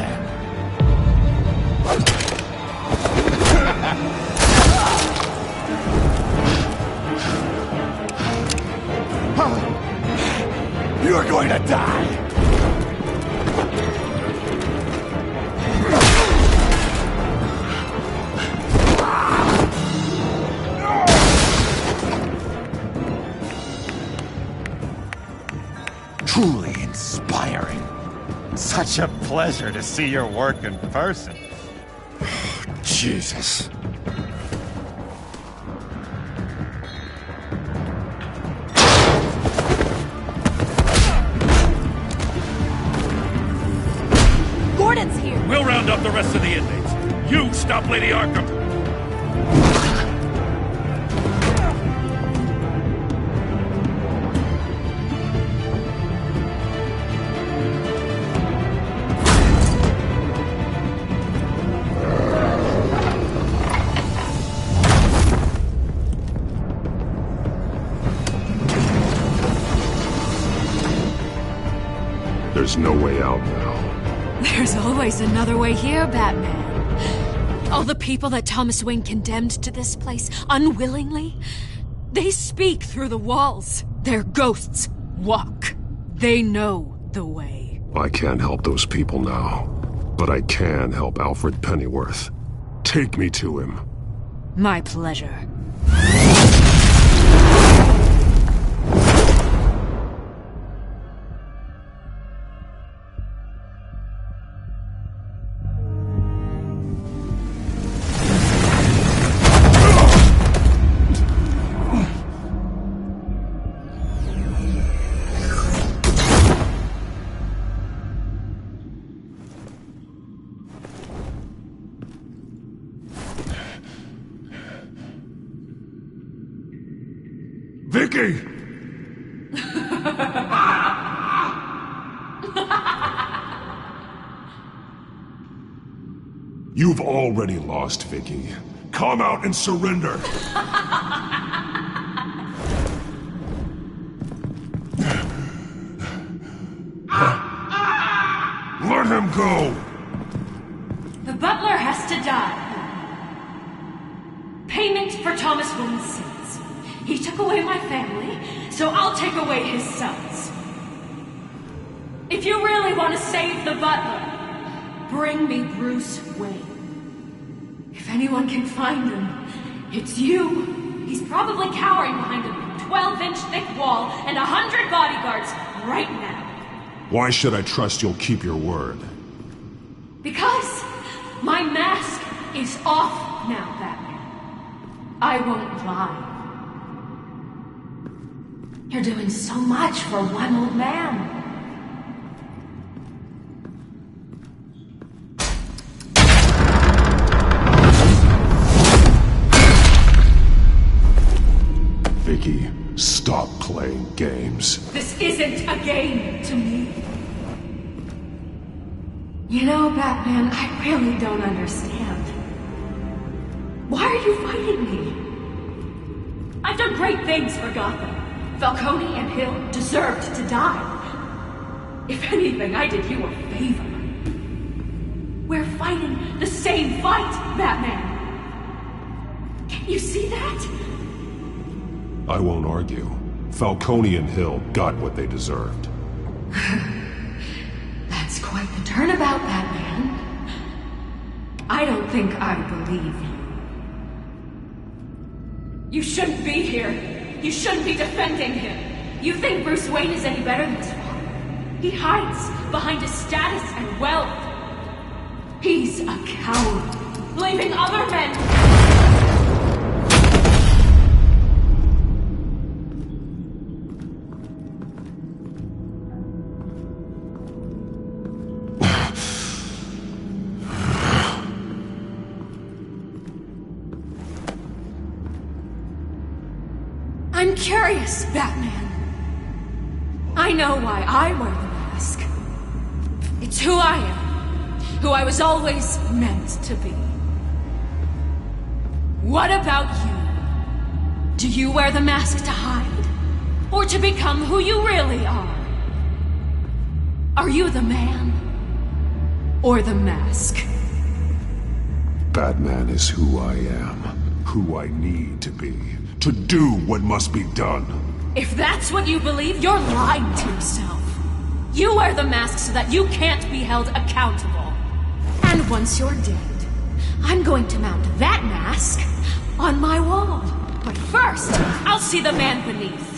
man. You're going to die. Truly inspiring. Such a pleasure to see your work in person. Jesus. Gordon's here. We'll round up the rest of the inmates. You stop Lady Arkham. There's no way out now. There's always another way here, Batman. All the people that Thomas Wayne condemned to this place unwillingly, they speak through the walls. Their ghosts walk. They know the way. I can't help those people now, but I can help Alfred Pennyworth. Take me to him. My pleasure. Vicky! You've already lost, Vicky. Come out and surrender! Let him go! The butler has to die. Payment for Thomas Wayne's sins. He took away my family, so I'll take away his sons. If you really want to save the butler, bring me Bruce Wayne. If anyone can find him, it's you. He's probably cowering behind a 12-inch thick wall and 100 bodyguards right now. Why should I trust you'll keep your word? Because my mask is off now, Batman. I won't lie. You're doing so much for one old man. Vicky, stop playing games. This isn't a game to me. You know, Batman, I really don't understand. Why are you fighting me? I've done great things for Gotham. Falcone and Hill deserved to die. If anything, I did you a favor. We're fighting the same fight, Batman. Can you see that? I won't argue. Falcone and Hill got what they deserved. That's quite the turnabout, Batman. I don't think I believe you. You shouldn't be here. You shouldn't be defending him. You think Bruce Wayne is any better than his father? He hides behind his status and wealth. He's a coward, leaving other men... I'm curious, Batman. I know why I wear the mask. It's who I am. Who I was always meant to be. What about you? Do you wear the mask to hide? Or to become who you really are? Are you the man? or the mask? Batman is who I am, who I need to be, to do what must be done. If that's what you believe, you're lying to yourself. You wear the mask so that you can't be held accountable. And once you're dead, I'm going to mount that mask on my wall. But first, I'll see the man beneath.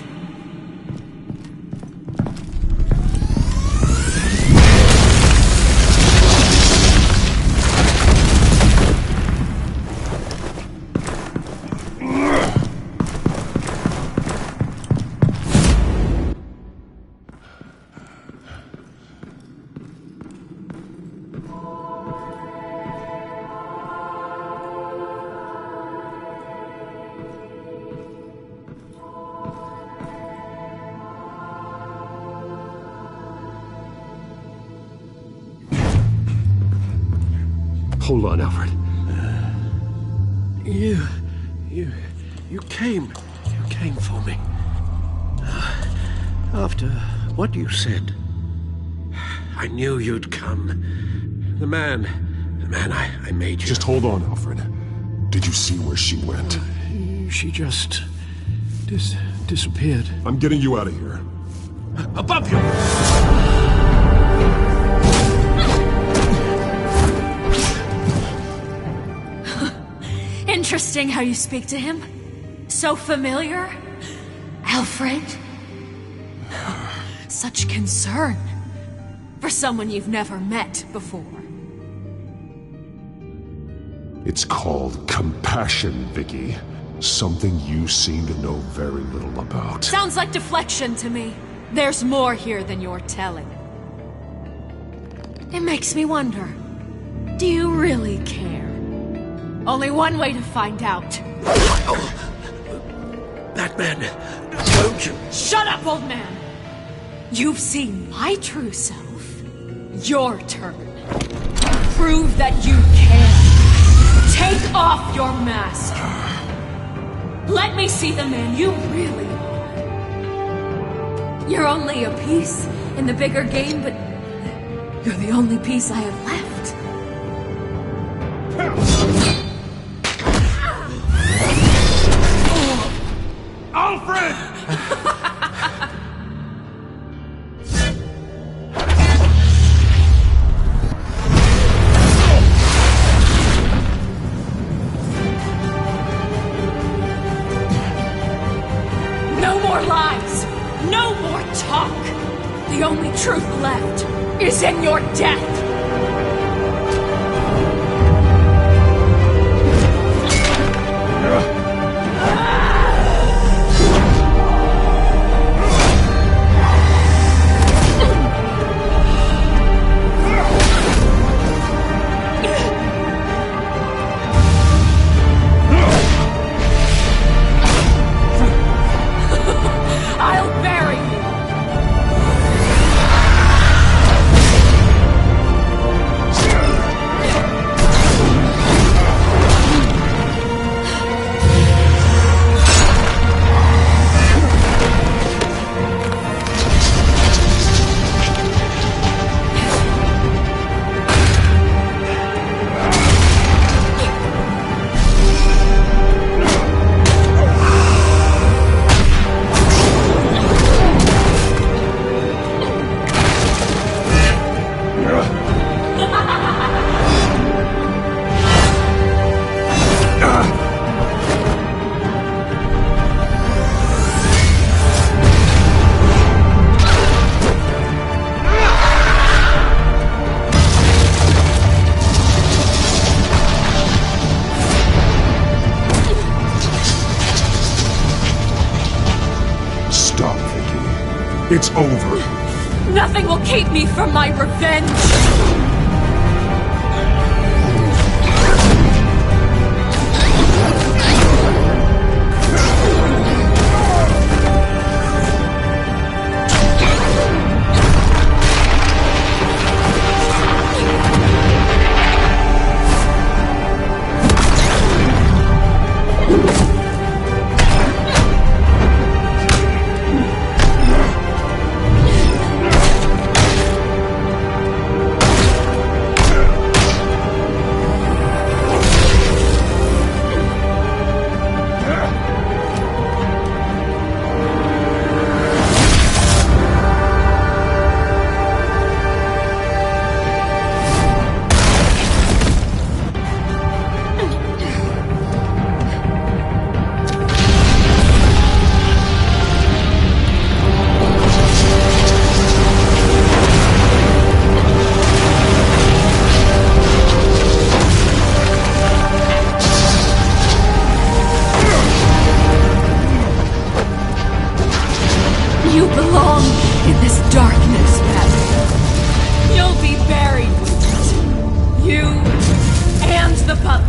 Hold on, Alfred. You came for me. After what you said, I knew you'd come. The man I made you. Just hold on, Alfred. Did you see where she went? She just disappeared. I'm getting you out of here. Above you! Interesting how you speak to him. So familiar. Alfred. Such concern for someone you've never met before. It's called compassion, Vicky. Something you seem to know very little about. Sounds like deflection to me. There's more here than you're telling. It makes me wonder, do you really care? Only one way to find out. Batman, don't you... Shut up, old man! You've seen my true self. Your turn. Prove that you can. Take off your mask. Let me see the man you really are. You're only a piece in the bigger game, but you're the only piece I have left. Alfred! No more lies! No more talk! The only truth left is in your death! It's over. Nothing will keep me from my revenge! the butler!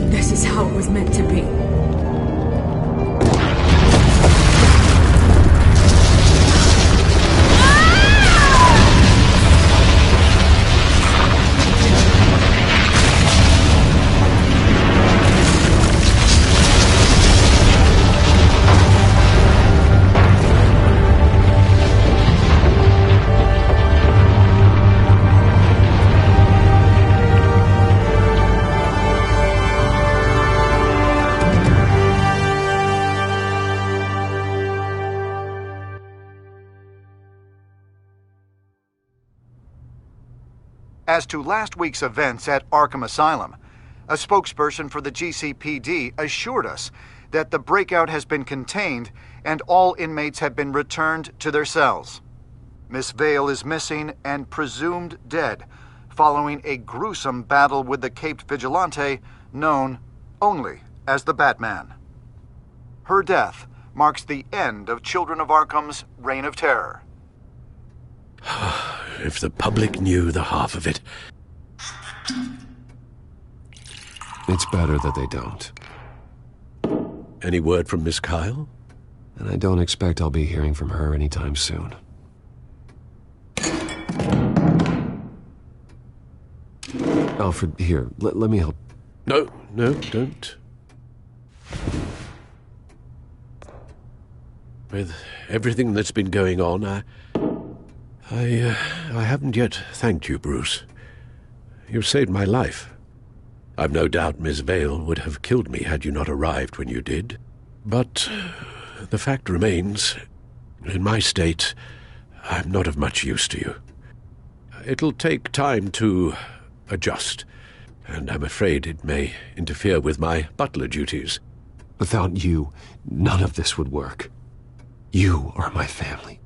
This is how it was meant to be. As to last week's events at Arkham Asylum, a spokesperson for the GCPD assured us that the breakout has been contained and all inmates have been returned to their cells. Miss Vale is missing and presumed dead following a gruesome battle with the caped vigilante known only as the Batman. Her death marks the end of Children of Arkham's reign of terror. If the public knew the half of it. It's better that they don't. Any word from Miss Kyle? And I don't expect I'll be hearing from her anytime soon. Alfred, here, let me help. No, don't. With everything that's been going on, I haven't yet thanked you, Bruce. You've saved my life. I've no doubt Miss Vale would have killed me had you not arrived when you did. But the fact remains, in my state, I'm not of much use to you. It'll take time to adjust, and I'm afraid it may interfere with my butler duties. Without you, none of this would work. You are my family.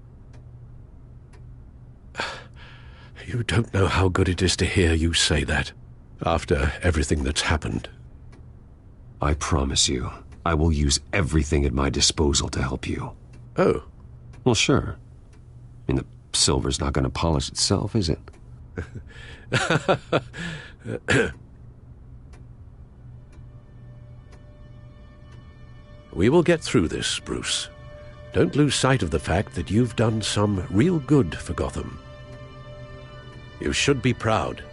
You don't know how good it is to hear you say that, after everything that's happened. I promise you, I will use everything at my disposal to help you. Oh. Well, sure. I mean, the silver's not going to polish itself, is it? We will get through this, Bruce. Don't lose sight of the fact that you've done some real good for Gotham. You should be proud.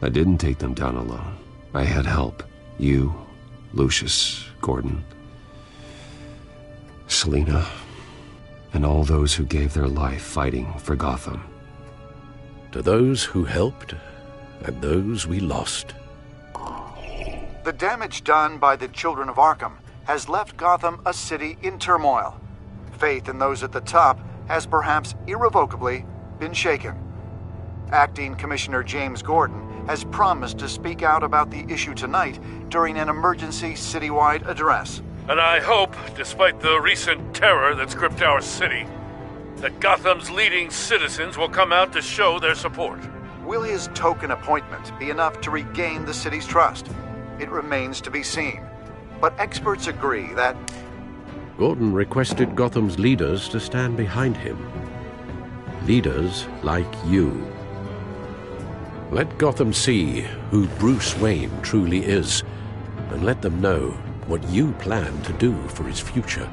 I didn't take them down alone. I had help. You, Lucius, Gordon, Selina, and all those who gave their life fighting for Gotham. To those who helped, and those we lost. The damage done by the Children of Arkham has left Gotham a city in turmoil. Faith in those at the top has perhaps irrevocably been shaken. Acting Commissioner James Gordon has promised to speak out about the issue tonight during an emergency citywide address. And I hope, despite the recent terror that's gripped our city, that Gotham's leading citizens will come out to show their support. Will his token appointment be enough to regain the city's trust? It remains to be seen. But experts agree that Gordon requested Gotham's leaders to stand behind him. Leaders like you. Let Gotham see who Bruce Wayne truly is, and let them know what you plan to do for its future.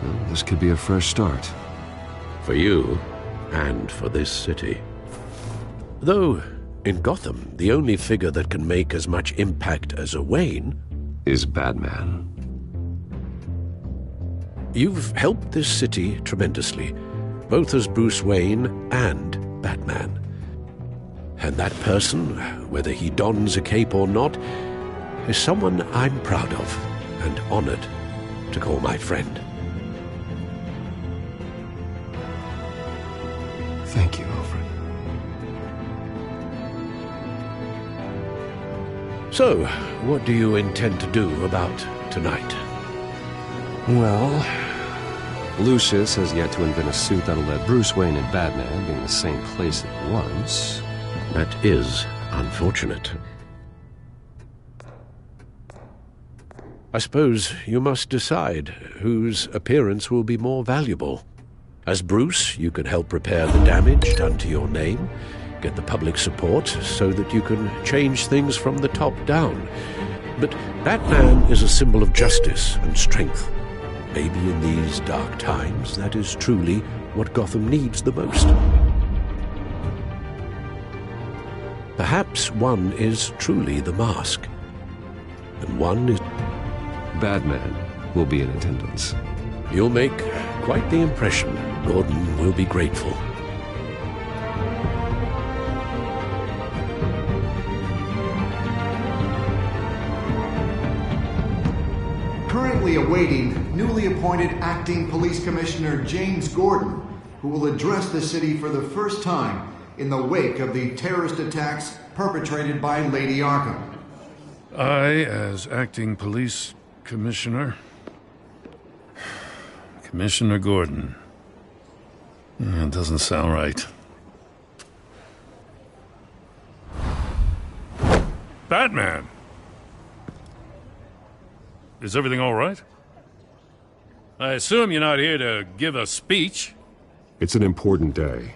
Well, this could be a fresh start. For you, and for this city. Though, in Gotham, the only figure that can make as much impact as a Wayne is Batman. You've helped this city tremendously, both as Bruce Wayne and Batman. Batman. And that person, whether he dons a cape or not, is someone I'm proud of and honored to call my friend. Thank you, Alfred. So, what do you intend to do about tonight? Well, Lucius has yet to invent a suit that'll let Bruce Wayne and Batman be in the same place at once. That is unfortunate. I suppose you must decide whose appearance will be more valuable. As Bruce, you can help repair the damage done to your name, get the public support so that you can change things from the top down. But Batman is a symbol of justice and strength. Maybe in these dark times, that is truly what Gotham needs the most. Perhaps one is truly the mask, and one is... Batman will be in attendance. You'll make quite the impression. Gordon will be grateful. Currently awaiting newly appointed Acting Police Commissioner James Gordon, who will address the city for the first time in the wake of the terrorist attacks perpetrated by Lady Arkham. I, as Acting Police Commissioner... Commissioner Gordon. It doesn't sound right. Batman! Is everything all right? I assume you're not here to give a speech. It's an important day.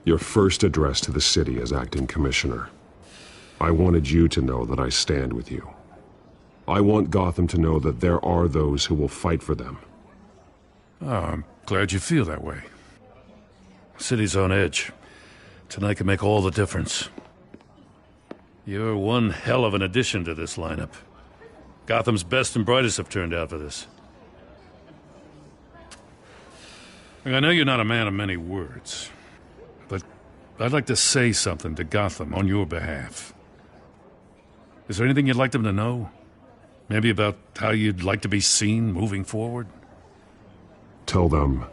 Your first address to the city as acting commissioner. I wanted you to know that I stand with you. I want Gotham to know that there are those who will fight for them. Oh, I'm glad you feel that way. The city's on edge. Tonight can make all the difference. You're one hell of an addition to this lineup. Gotham's best and brightest have turned out for this. I know you're not a man of many words, but I'd like to say something to Gotham on your behalf. Is there anything you'd like them to know? Maybe about how you'd like to be seen moving forward? Tell them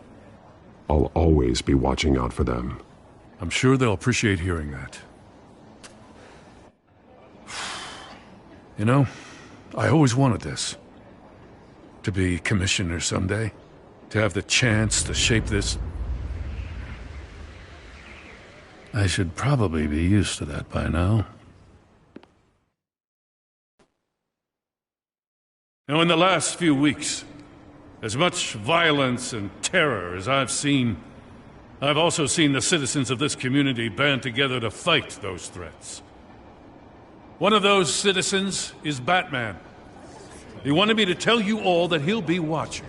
I'll always be watching out for them. I'm sure they'll appreciate hearing that. You know, I always wanted this. To be commissioner someday. To have the chance to shape this. I should probably be used to that by now. Now, in the last few weeks, as much violence and terror as I've seen, I've also seen the citizens of this community band together to fight those threats. One of those citizens is Batman. He wanted me to tell you all that he'll be watching,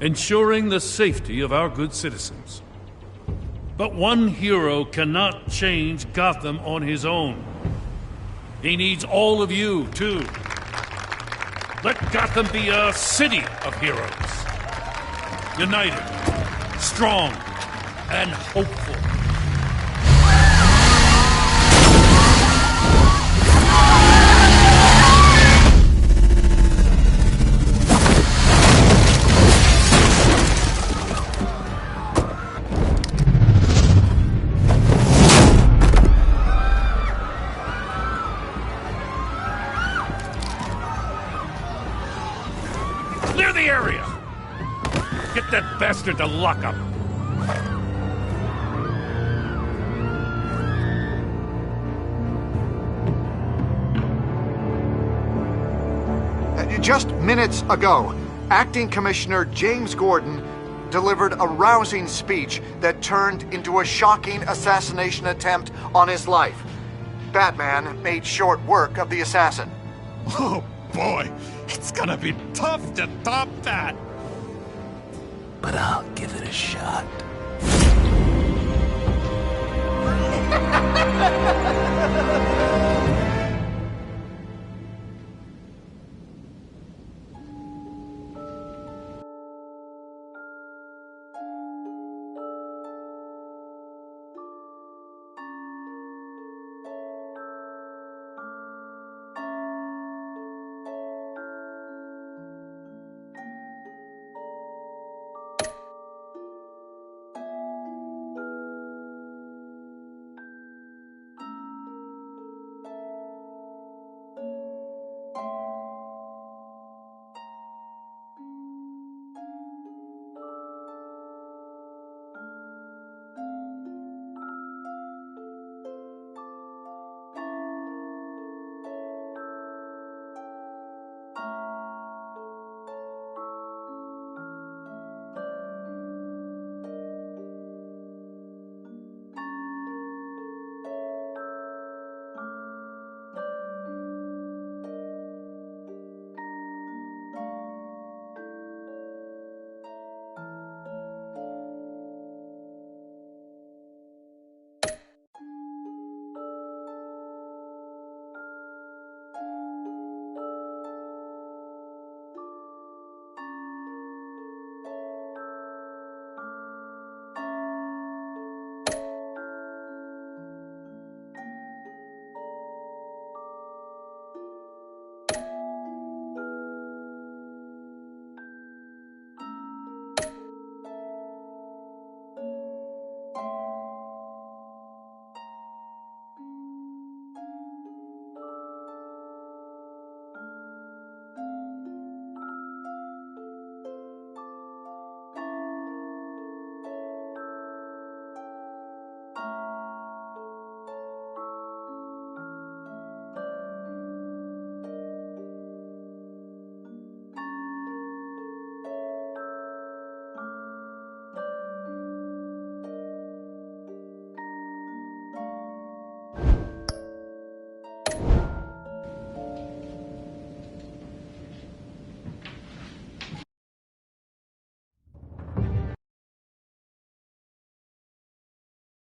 ensuring the safety of our good citizens. But one hero cannot change Gotham on his own. He needs all of you, too. Let Gotham be a city of heroes. United, strong, and hopeful. Clear the area! Get that bastard to lock up! Just minutes ago, Acting Commissioner James Gordon delivered a rousing speech that turned into a shocking assassination attempt on his life. Batman made short work of the assassin. Oh boy, it's gonna be tough to top that. But I'll give it a shot.